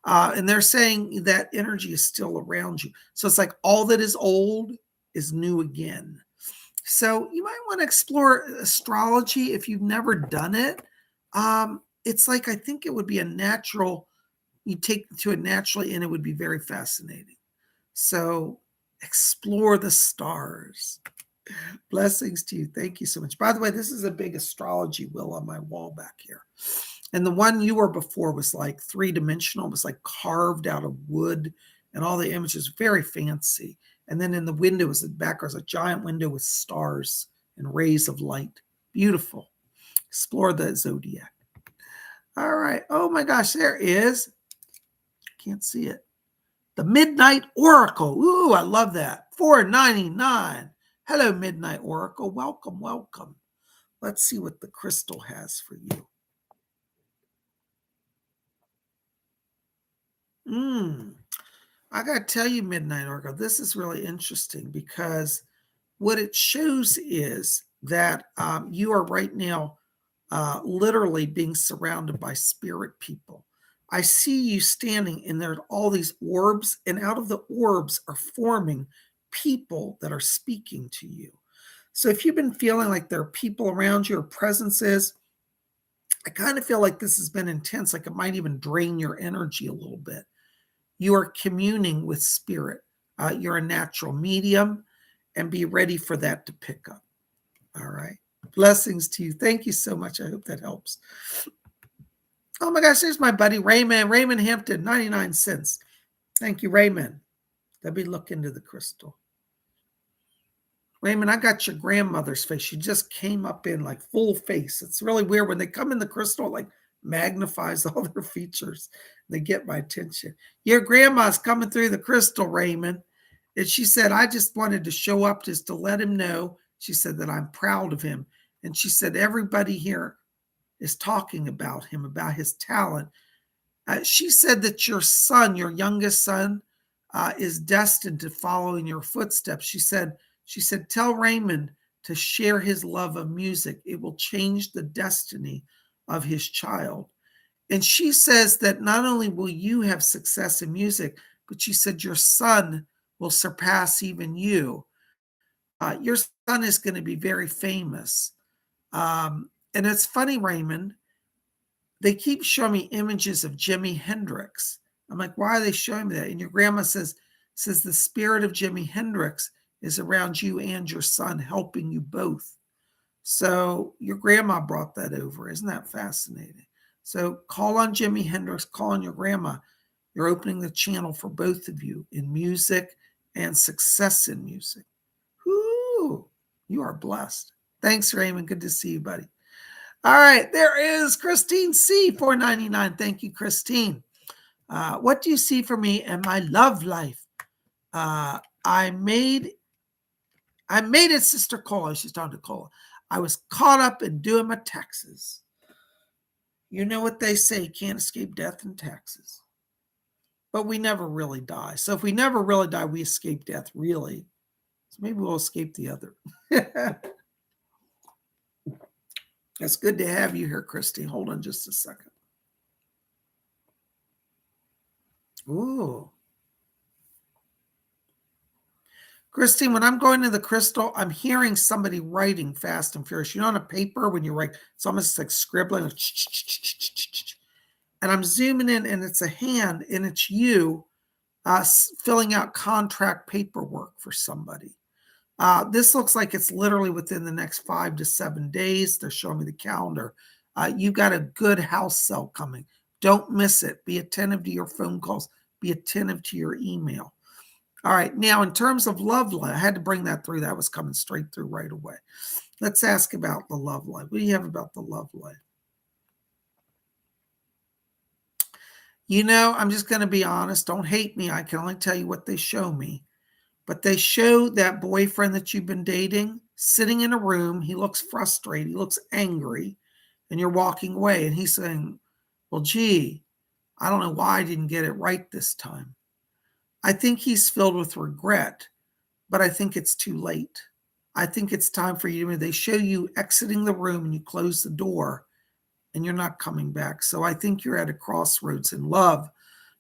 S1: And they're saying that energy is still around you. So it's like all that is old is new again. So you might want to explore astrology if you've never done it. It's like, I think it would be a natural, you take to it naturally, and it would be very fascinating. So explore the stars. Blessings to you. Thank you so much. By the way, this is a big astrology wheel on my wall back here. And the one you were before was like three-dimensional. It was like carved out of wood, and all the images very fancy. And then in the window was the back was a giant window with stars and rays of light. Beautiful. Explore the zodiac. All right. Oh my gosh, there is. Can't see it. The Midnight Oracle. Ooh, I love that. $4.99. Hello, Midnight Oracle. Welcome, welcome. Let's see what the crystal has for you. I got to tell you, Midnight Oracle, this is really interesting, because what it shows is that you are right now literally being surrounded by spirit people. I see you standing, and there are all these orbs, and out of the orbs are forming people that are speaking to you. So if you've been feeling like there are people around you or presences, I kind of feel like this has been intense, like it might even drain your energy a little bit. You are communing with spirit. You're a natural medium, and be ready for that to pick up. All right. Blessings to you. Thank you so much. I hope that helps. Oh my gosh, there's my buddy Raymond. Raymond Hampton, 99 cents. Thank you, Raymond. Let me look into the crystal. Raymond, I got your grandmother's face. She just came up in like full face. It's really weird. When they come in the crystal, it like magnifies all their features. They get my attention. Your grandma's coming through the crystal, Raymond. And she said, I just wanted to show up just to let him know. She said that I'm proud of him. And she said, everybody here is talking about him, about his talent. She said that your son, your youngest son, is destined to follow in your footsteps. She said, tell Raymond to share his love of music. It will change the destiny of his child. And she says that not only will you have success in music, but she said your son will surpass even you. Your son is going to be very famous. And it's funny, Raymond, they keep showing me images of Jimi Hendrix. I'm like, why are they showing me that? And your grandma says the spirit of Jimi Hendrix is around you and your son, helping you both. So your grandma brought that over. Isn't that fascinating? So call on Jimi Hendrix, call on your grandma. You're opening the channel for both of you in music and success in music. Whoo, you are blessed. Thanks, Raymond. Good to see you, buddy. All right, there is Christine C, $4.99. Thank you, Christine. What do you see for me in my love life? I made it, Sister Cola. She's talking to Cola. I was caught up in doing my taxes. You know what they say, can't escape death and taxes. But we never really die. So if we never really die, we escape death, really. So maybe we'll escape the other. It's good to have you here, Christine. Hold on just a second. Ooh. Christine, when I'm going to the crystal, I'm hearing somebody writing fast and furious. You know, on a paper, when you write, it's almost like scribbling. And I'm zooming in, and it's a hand, and it's you filling out contract paperwork for somebody. This looks like it's literally within the next 5 to 7 days. They're showing me the calendar. You've got a good house sale coming. Don't miss it. Be attentive to your phone calls. Be attentive to your email. All right. Now, in terms of love life, I had to bring that through. That was coming straight through right away. Let's ask about the love life. What do you have about the love life? You know, I'm just going to be honest. Don't hate me. I can only tell you what they show me. But they show that boyfriend that you've been dating sitting in a room. He looks frustrated. He looks angry. And you're walking away. And he's saying, well, gee, I don't know why I didn't get it right this time. I think he's filled with regret, but I think it's too late. I think it's time for you. They show you exiting the room and you close the door and you're not coming back. So I think you're at a crossroads in love.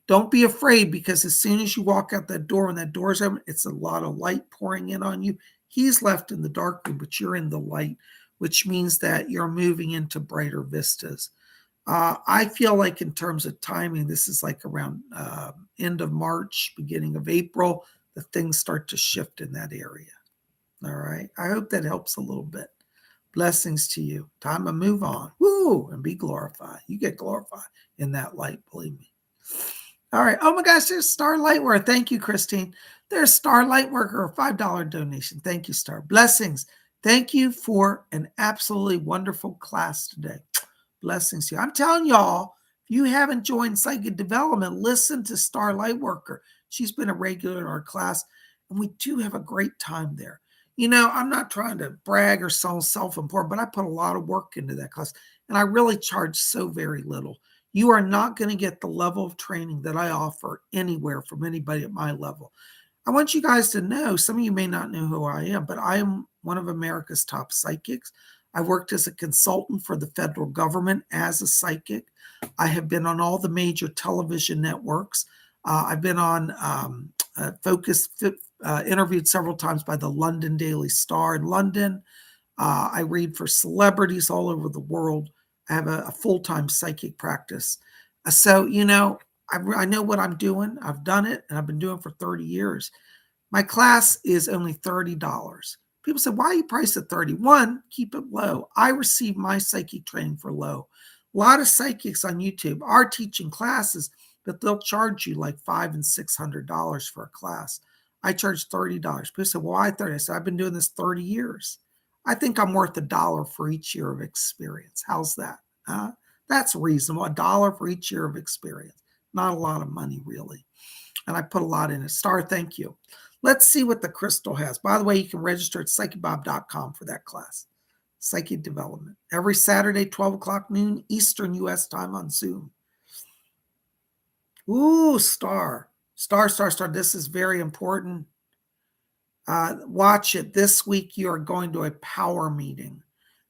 S1: Don't be afraid, because as soon as you walk out that door and that door's open, it's a lot of light pouring in on you. He's left in the dark room, but you're in the light, which means that you're moving into brighter vistas. I feel like in terms of timing, this is like around end of March, beginning of April, the things start to shift in that area. All right. I hope that helps a little bit. Blessings to you. Time to move on. Woo! And be glorified. You get glorified in that light, believe me. All right. Oh my gosh, there's Star Lightworker. Thank you, Christine. There's Star Lightworker, a $5 donation. Thank you, Star. Blessings. Thank you for an absolutely wonderful class today. Blessings to you. I'm telling y'all, if you haven't joined Psychic Development, listen to Star Lightworker. She's been a regular in our class, and we do have a great time there. You know, I'm not trying to brag or sound self-important, but I put a lot of work into that class, and I really charge so very little. You are not going to get the level of training that I offer anywhere from anybody at my level. I want you guys to know, some of you may not know who I am, but I am one of America's top psychics. I worked as a consultant for the federal government as a psychic. I have been on all the major television networks. I've been on Focus, interviewed several times by the London Daily Star in London. I read for celebrities all over the world. I have a full-time psychic practice. So, you know, I know what I'm doing. I've done it, and I've been doing it for 30 years. My class is only $30. People say, why are you priced at 31? Keep it low. I receive my psychic training for low. A lot of psychics on YouTube are teaching classes, but they'll charge you like $500 and $600 for a class. I charge $30. People say, well, why 30? I said, I've been doing this 30 years. I think I'm worth $1 for each year of experience. How's that? That's reasonable. $1 for each year of experience. Not a lot of money, really. And I put a lot in it. Star, thank you. Let's see what the crystal has. By the way, you can register at PsychicBob.com for that class. Psychic Development. Every Saturday, 12 o'clock noon, Eastern U.S. time on Zoom. Ooh, Star. Star. This is very important. Watch it. This week, you are going to a power meeting.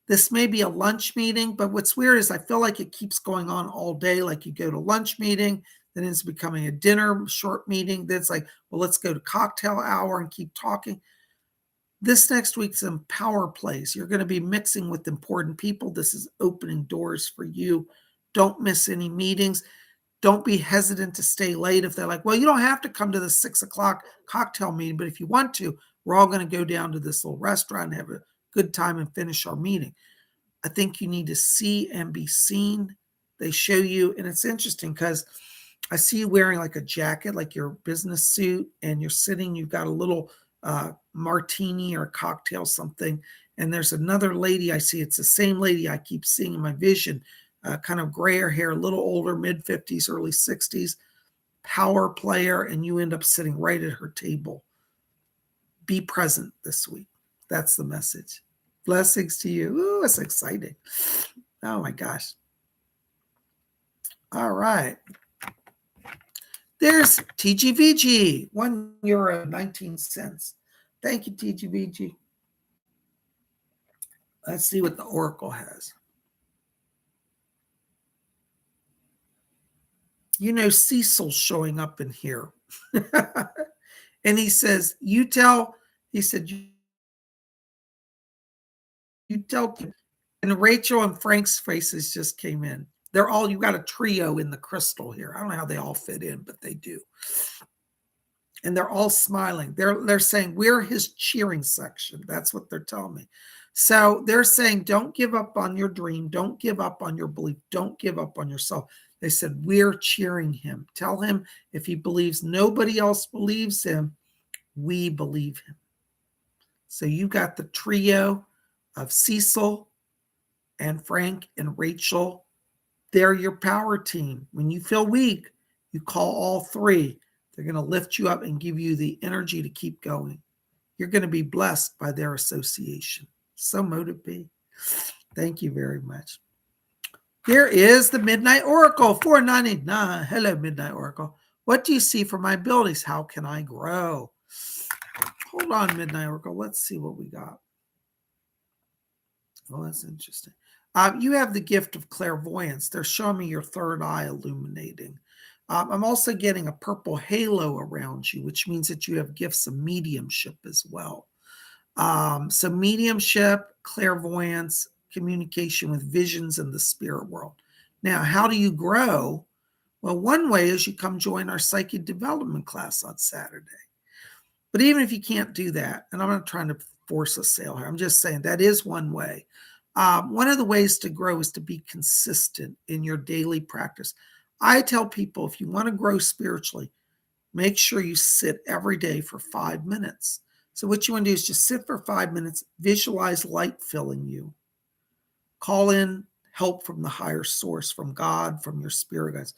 S1: This may be a lunch meeting, but what's weird is I feel like it keeps going on all day. Like you go to lunch meeting, then it's becoming a dinner short meeting. Then it's like, well, let's go to cocktail hour and keep talking. This next week's in power plays. You're going to be mixing with important people. This is opening doors for you Don't miss any meetings. Don't be hesitant to stay late if they're like, well, you don't have to come to the 6 o'clock cocktail meeting, but if you want to, we're all going to go down to this little restaurant and have a good time and finish our meeting. I think you need to see and be seen. They show you, and it's interesting because I see you wearing like a jacket, like your business suit, and you're sitting, you've got a little martini or a cocktail, something. And there's another lady I see. It's the same lady I keep seeing in my vision, kind of grayer hair, a little older, mid 50s, early 60s, power player, and you end up sitting right at her table. Be present this week. That's the message. Blessings to you. Ooh, it's exciting. Oh my gosh. All right. There's TGVG, €1.19. Thank you, TGVG. Let's see what the Oracle has. You know, Cecil's showing up in here. And he says, he said, you tell, and Rachel and Frank's faces just came in. You got a trio in the crystal here. I don't know how they all fit in, but they do. And they're all smiling. They're saying, we're his cheering section. That's what they're telling me. So they're saying, don't give up on your dream. Don't give up on your belief. Don't give up on yourself. They said, we're cheering him. Tell him if he believes nobody else believes him, we believe him. So you got the trio of Cecil and Frank and Rachel. They're your power team. When you feel weak, you call all three. They're going to lift you up and give you the energy to keep going. You're going to be blessed by their association. So motive be. Thank you very much. Here is the Midnight Oracle, $4.99. Hello, Midnight Oracle. What do you see for my abilities? How can I grow? Hold on, Midnight Oracle. Let's see what we got. Oh, that's interesting. You have the gift of clairvoyance. They're showing me your third eye illuminating. I'm also getting a purple halo around you, which means that you have gifts of mediumship as well. So mediumship, clairvoyance, communication with visions in the spirit world. Now, how do you grow? Well, one way is you come join our psychic development class on Saturday. But even if you can't do that, and I'm not trying to force a sale here, I'm just saying that is one way. One of the ways to grow is to be consistent in your daily practice. I tell people, if you want to grow spiritually, make sure you sit every day for 5 minutes. So what you want to do is just sit for 5 minutes, visualize light filling you, call in help from the higher source, from God, from your spirit guides,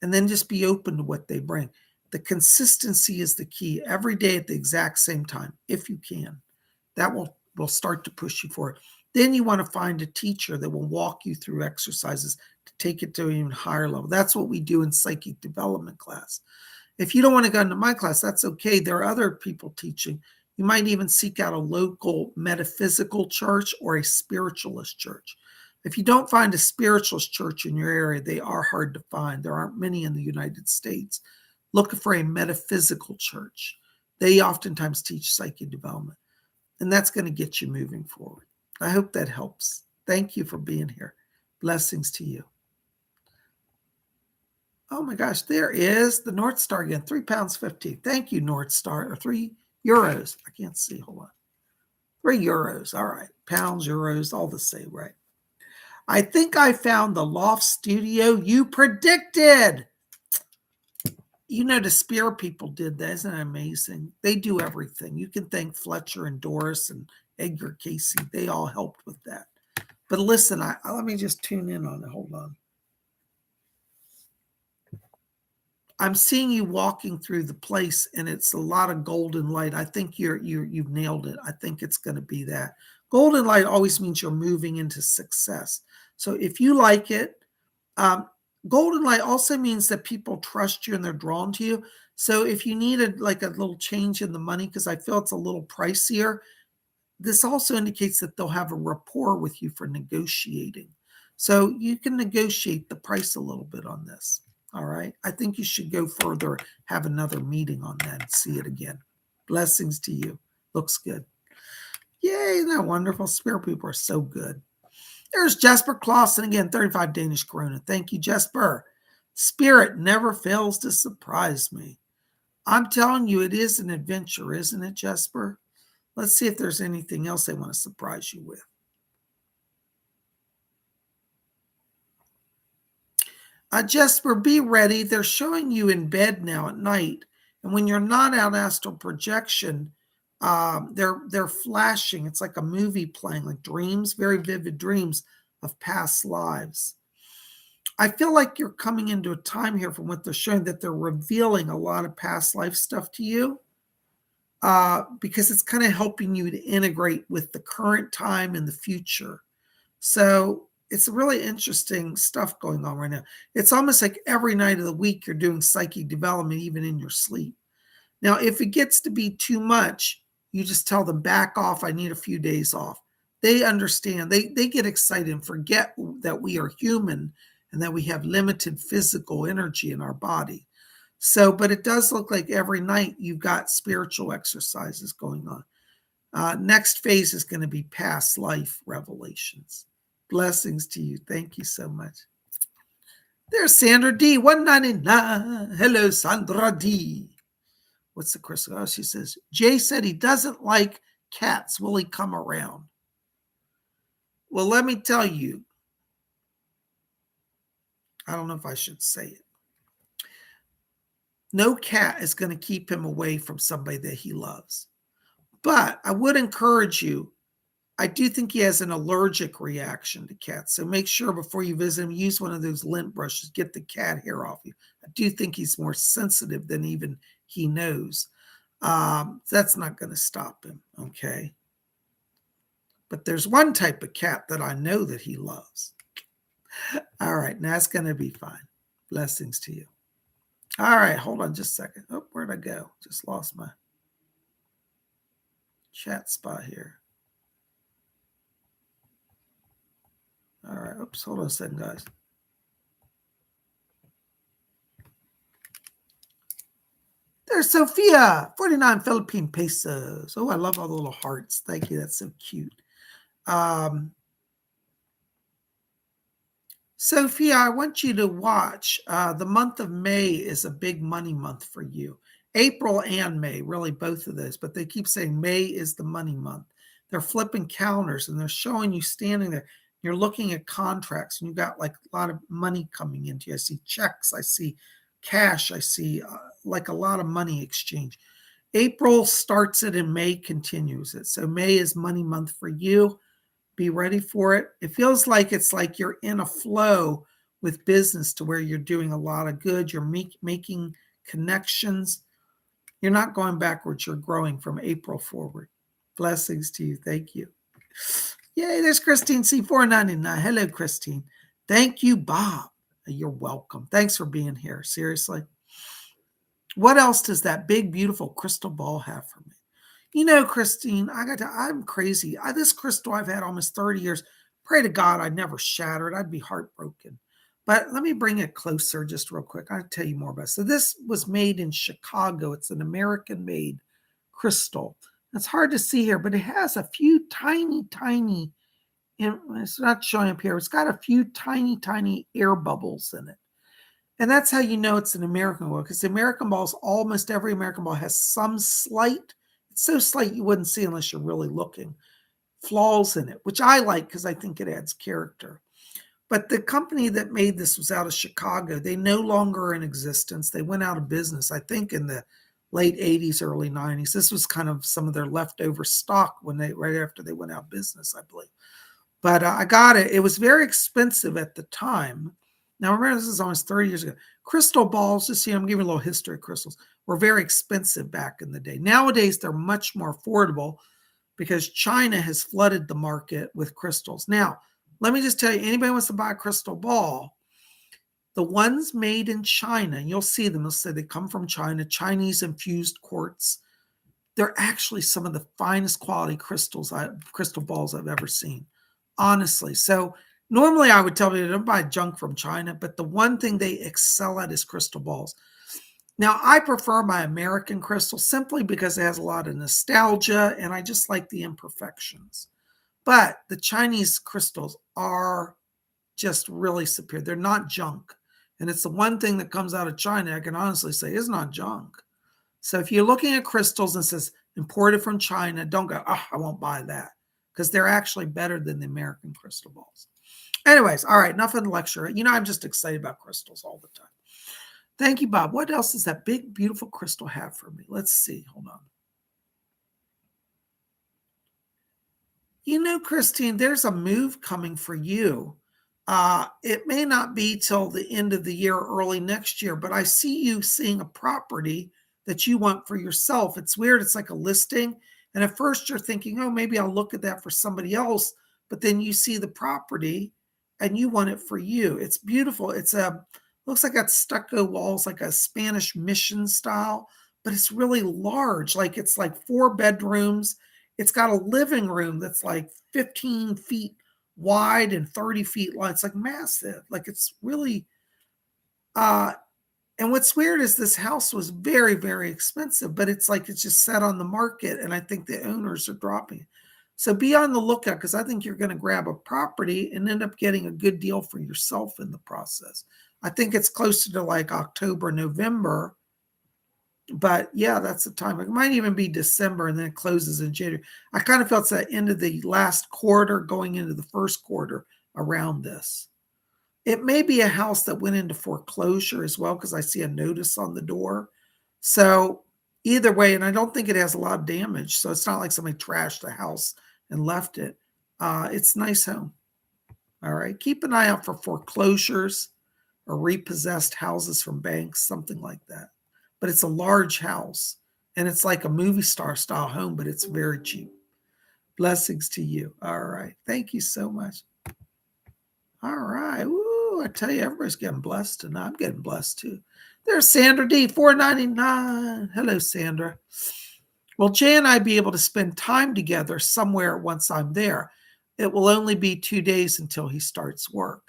S1: and then just be open to what they bring. The consistency is the key. Every day at the exact same time, if you can. That will start to push you forward. Then you want to find a teacher that will walk you through exercises to take it to an even higher level. That's what we do in psychic development class. If you don't want to go into my class, that's okay. There are other people teaching. You might even seek out a local metaphysical church or a spiritualist church. If you don't find a spiritualist church in your area, they are hard to find. There aren't many in the United States. Look for a metaphysical church. They oftentimes teach psychic development, and that's going to get you moving forward. I hope that helps. Thank you for being here. Blessings to you. Oh my gosh, there is the North Star again, £3.50. Thank you, North Star, or €3. I can't see. Hold on. €3. All right. Pounds, euros, all the same, right? I think I found the loft studio you predicted. You know, the Spirit people did that. Isn't that amazing? They do everything. You can thank Fletcher and Doris and Edgar Casey. They all helped with that. But listen, let me just tune in on it. Hold on. I'm seeing you walking through the place, and it's a lot of golden light. I think you've nailed it. I think it's going to be that. Golden light always means you're moving into success. So if you like it, golden light also means that people trust you and they're drawn to you. So if you needed like a little change in the money, because I feel it's a little pricier, this also indicates that they'll have a rapport with you for negotiating. So you can negotiate the price a little bit on this. All right. I think you should go further, have another meeting on that and see it again. Blessings to you. Looks good. Yay. Isn't that wonderful? Spirit people are so good. There's Jesper Clausen again, 35 Danish krona. Thank you, Jesper. Spirit never fails to surprise me. I'm telling you, it is an adventure, isn't it, Jesper? Let's see if there's anything else they want to surprise you with. Jesper, be ready. They're showing you in bed now at night. And when you're not out astral projection, they're flashing. It's like a movie playing, like dreams, very vivid dreams of past lives. I feel like you're coming into a time here from what they're showing that they're revealing a lot of past life stuff to you, because it's kind of helping you to integrate with the current time and the future. So it's really interesting stuff going on right now. It's almost like every night of the week you're doing psychic development, even in your sleep. Now, if it gets to be too much, you just tell them, back off. I need a few days off. They understand. They get excited and forget that we are human and that we have limited physical energy in our body. So, but it does look like every night you've got spiritual exercises going on. Next phase is going to be past life revelations. Blessings to you. Thank you so much. There's Sandra D, 199. Hello, Sandra D. What's the crystal? Oh, she says, Jay said he doesn't like cats. Will he come around? Well, let me tell you. I don't know if I should say it. No cat is going to keep him away from somebody that he loves. But I would encourage you, I do think he has an allergic reaction to cats. So make sure before you visit him, use one of those lint brushes, get the cat hair off you. I do think he's more sensitive than even he knows. That's not going to stop him, okay? But there's one type of cat that I know that he loves. All right, now that's going to be fine. Blessings to you. All right, hold on just a second. Oh, where'd I go? Just lost my chat spot here. All right, oops, hold on a second, guys. There's Sophia, 49 Philippine pesos. Oh, I love all the little hearts. Thank you, that's so cute. Sophia, I want you to watch. The month of May is a big money month for you. April and May, really both of those, but they keep saying May is the money month. They're flipping calendars and they're showing you standing there. You're looking at contracts and you've got like a lot of money coming into you. I see checks, I see cash, I see like a lot of money exchange. April starts it and May continues it. So May is money month for you. Be ready for it. It feels like it's like you're in a flow with business to where you're doing a lot of good. You're making connections. You're not going backwards. You're growing from April forward. Blessings to you. Thank you. Yay, there's Christine C499. Hello, Christine. Thank you, Bob. You're welcome. Thanks for being here. Seriously. What else does that big, beautiful crystal ball have for me? You know, Christine, I'm crazy. This crystal I've had almost 30 years. Pray to God I'd never shatter it. I'd be heartbroken. But let me bring it closer just real quick. I'll tell you more about it. So this was made in Chicago. It's an American-made crystal. It's hard to see here, but it has a few tiny, it's not showing up here. It's got a few tiny air bubbles in it. And that's how you know it's an American ball, because the American balls, almost every American ball has some slight, it's so slight you wouldn't see unless you're really looking, flaws in it, which I like because I think it adds character. But the company that made this was out of Chicago. They no longer are in existence. They went out of business, I think, in the late 80s, early 90s. This was kind of some of their leftover stock right after they went out of business, I believe. But I got it. It was very expensive at the time. Now, remember, this is almost 30 years ago. Crystal balls, just see, I'm giving a little history of crystals, were very expensive back in the day. Nowadays, they're much more affordable because China has flooded the market with crystals. Now, let me just tell you, anybody wants to buy a crystal ball, the ones made in China, and you'll see them, they'll say they come from China, Chinese infused quartz. They're actually some of the finest quality crystal balls I've ever seen, honestly. So normally I would tell you don't buy junk from China, but the one thing they excel at is crystal balls. Now, I prefer my American crystal simply because it has a lot of nostalgia and I just like the imperfections. But the Chinese crystals are just really superior. They're not junk. And it's the one thing that comes out of China, I can honestly say, is not junk. So if you're looking at crystals and says imported from China, don't go, oh, I won't buy that, because they're actually better than the American crystal balls. Anyways, all right, enough of the lecture. I'm just excited about crystals all the time. Thank you, Bob. What else does that big, beautiful crystal have for me? Let's see. Hold on. Christine, there's a move coming for you. It may not be till the end of the year or early next year, but I see you seeing a property that you want for yourself. It's weird. It's like a listing. And at first you're thinking, oh, maybe I'll look at that for somebody else. But then you see the property and you want it for you. It's beautiful. Looks like got stucco walls, like a Spanish mission style, but it's really large. Like it's like 4 bedrooms. It's got a living room that's like 15 feet wide and 30 feet long. It's like massive. Like it's really, and what's weird is this house was very, very expensive, but it's like it's just set on the market. And I think the owners are dropping it. So be on the lookout, because I think you're going to grab a property and end up getting a good deal for yourself in the process. I think it's closer to like October, November. But yeah, that's the time. It might even be December and then it closes in January. I kind of felt it's the end of the last quarter going into the first quarter around this. It may be a house that went into foreclosure as well, because I see a notice on the door. So either way, and I don't think it has a lot of damage. So it's not like somebody trashed the house and left it. It's a nice home. All right. Keep an eye out for foreclosures or repossessed houses from banks, something like that. But it's a large house and it's like a movie star style home, but it's very cheap. Blessings to you. All right. Thank you so much. All right. Woo, I tell you, everybody's getting blessed tonight. I'm getting blessed too. There's Sandra D, $4.99. Hello, Sandra. Will Jay and I be able to spend time together somewhere once I'm there? It will only be 2 days until he starts work.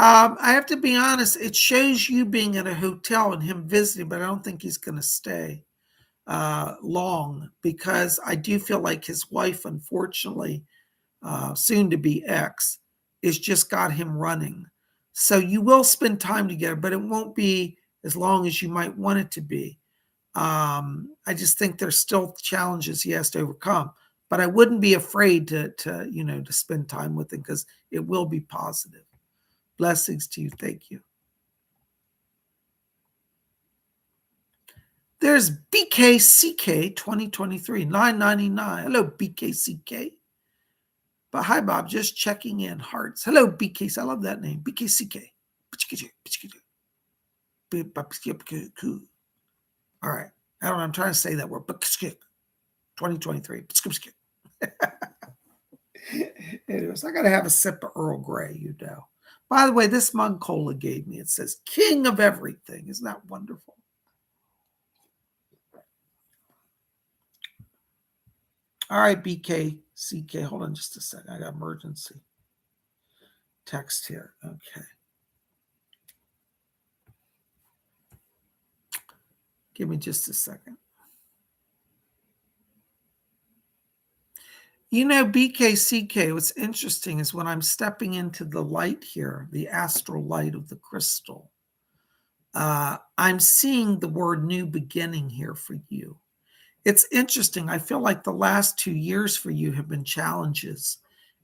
S1: I have to be honest, it shows you being at a hotel and him visiting, but I don't think he's going to stay long, because I do feel like his wife, unfortunately, soon to be ex, is just got him running. So you will spend time together, but it won't be as long as you might want it to be. I just think there's still challenges he has to overcome, but I wouldn't be afraid to spend time with him, because it will be positive. Blessings to you. Thank you. There's BKCK 2023, $9.99. Hello, BKCK. But hi, Bob. Just checking in. Hearts. Hello, BKC. I love that name. BKCK. All right. I don't know. I'm trying to say that word. 2023. Anyways, I got to have a sip of Earl Grey, By the way, this mug Cola gave me, it says King of Everything. Isn't that wonderful? All right, BKCK. Hold on just a second. I got emergency text here. Okay. Give me just a second. BKCK, what's interesting is when I'm stepping into the light here, the astral light of the crystal, I'm seeing the word new beginning here for you. It's interesting. I feel like the last 2 years for you have been challenges,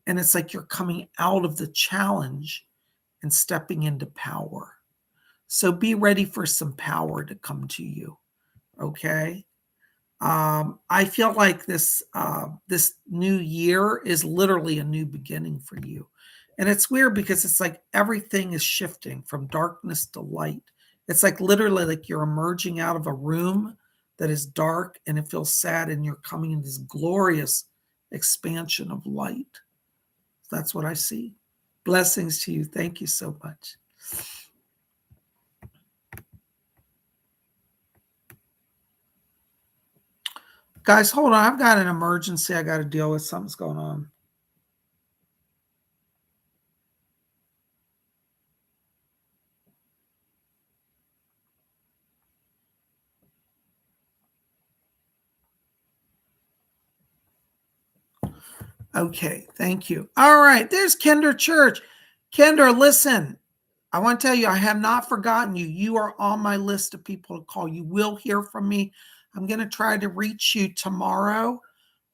S1: and it's like you're coming out of the challenge and stepping into power. So be ready for some power to come to you. Okay. I feel like this new year is literally a new beginning for you. And it's weird because it's like everything is shifting from darkness to light. It's like literally like you're emerging out of a room that is dark and it feels sad, and you're coming in this glorious expansion of light. That's what I see. Blessings to you. Thank you so much. Guys, hold on. I've got an emergency I got to deal with. Something's going on. Okay, thank you. All right, there's Kendra Church. Kendra, listen, I want to tell you, I have not forgotten you. You are on my list of people to call. You will hear from me. I'm going to try to reach you tomorrow.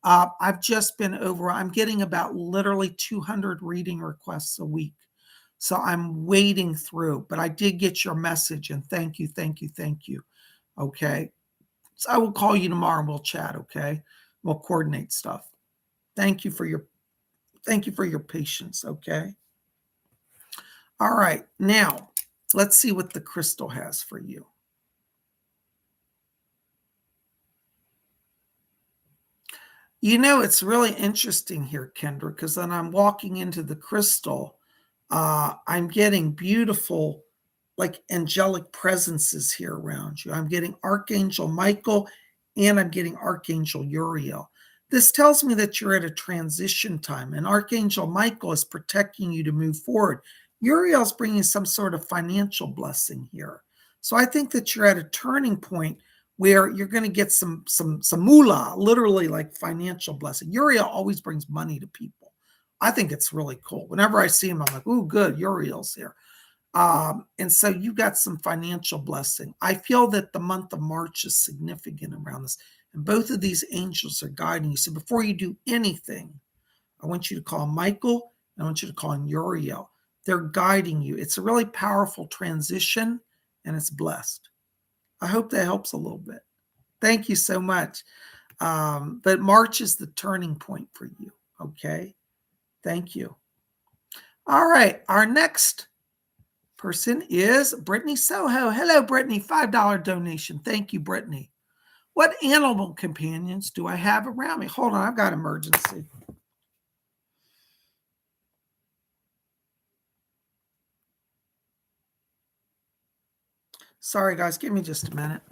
S1: I've just been over, I'm getting about literally 200 reading requests a week. So I'm wading through, but I did get your message and thank you, thank you, thank you. Okay. So I will call you tomorrow and we'll chat. Okay. We'll coordinate stuff. Thank you for your patience. Okay. All right. Now let's see what the crystal has for you. You know, it's really interesting here, Kendra, because then I'm walking into the crystal. I'm getting beautiful, like angelic presences here around you. I'm getting Archangel Michael and I'm getting Archangel Uriel. This tells me that you're at a transition time, and Archangel Michael is protecting you to move forward. Uriel's bringing some sort of financial blessing here. So I think that you're at a turning point where you're going to get some moolah, literally like financial blessing. Uriel always brings money to people. I think it's really cool. Whenever I see him, I'm like, ooh, good, Uriel's here. And so you got some financial blessing. I feel that the month of March is significant around this. And both of these angels are guiding you. So before you do anything, I want you to call Michael and I want you to call Uriel. They're guiding you. It's a really powerful transition and it's blessed. I hope that helps a little bit. Thank you so much. But March is the turning point for you. Okay. Thank you. All right. Our next person is Brittany Soho. Hello, Brittany. $5 donation. Thank you, Brittany. What animal companions do I have around me? Hold on. I've got emergency. Sorry, guys. Give me just a minute.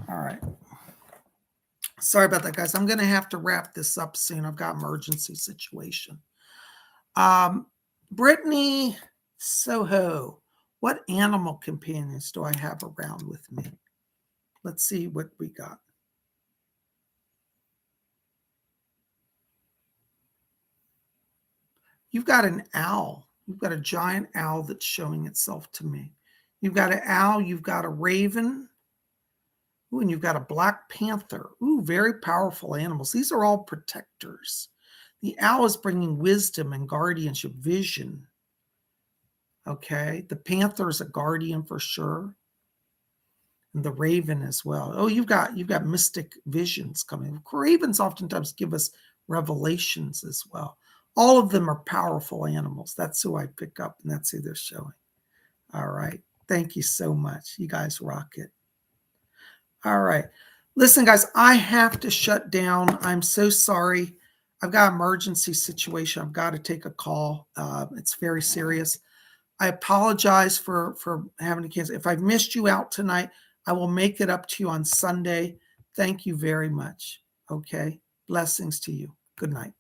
S1: All right. Sorry about that, guys. I'm going to have to wrap this up soon. I've got emergency situation. Brittany Soho, what animal companions do I have around with me? Let's see what we got. You've got an owl. You've got a giant owl that's showing itself to me. You've got an owl. You've got a raven. Ooh, and you've got a black panther. Ooh, very powerful animals. These are all protectors. The owl is bringing wisdom and guardianship, vision. Okay. The panther is a guardian for sure. And the raven as well. Oh, you've got mystic visions coming. Ravens oftentimes give us revelations as well. All of them are powerful animals. That's who I pick up, and that's who they're showing. All right. Thank you so much. You guys rock it. All right. Listen, guys, I have to shut down. I'm so sorry. I've got an emergency situation. I've got to take a call. It's very serious. I apologize for having to cancel. If I've missed you out tonight, I will make it up to you on Sunday. Thank you very much. Okay. Blessings to you. Good night.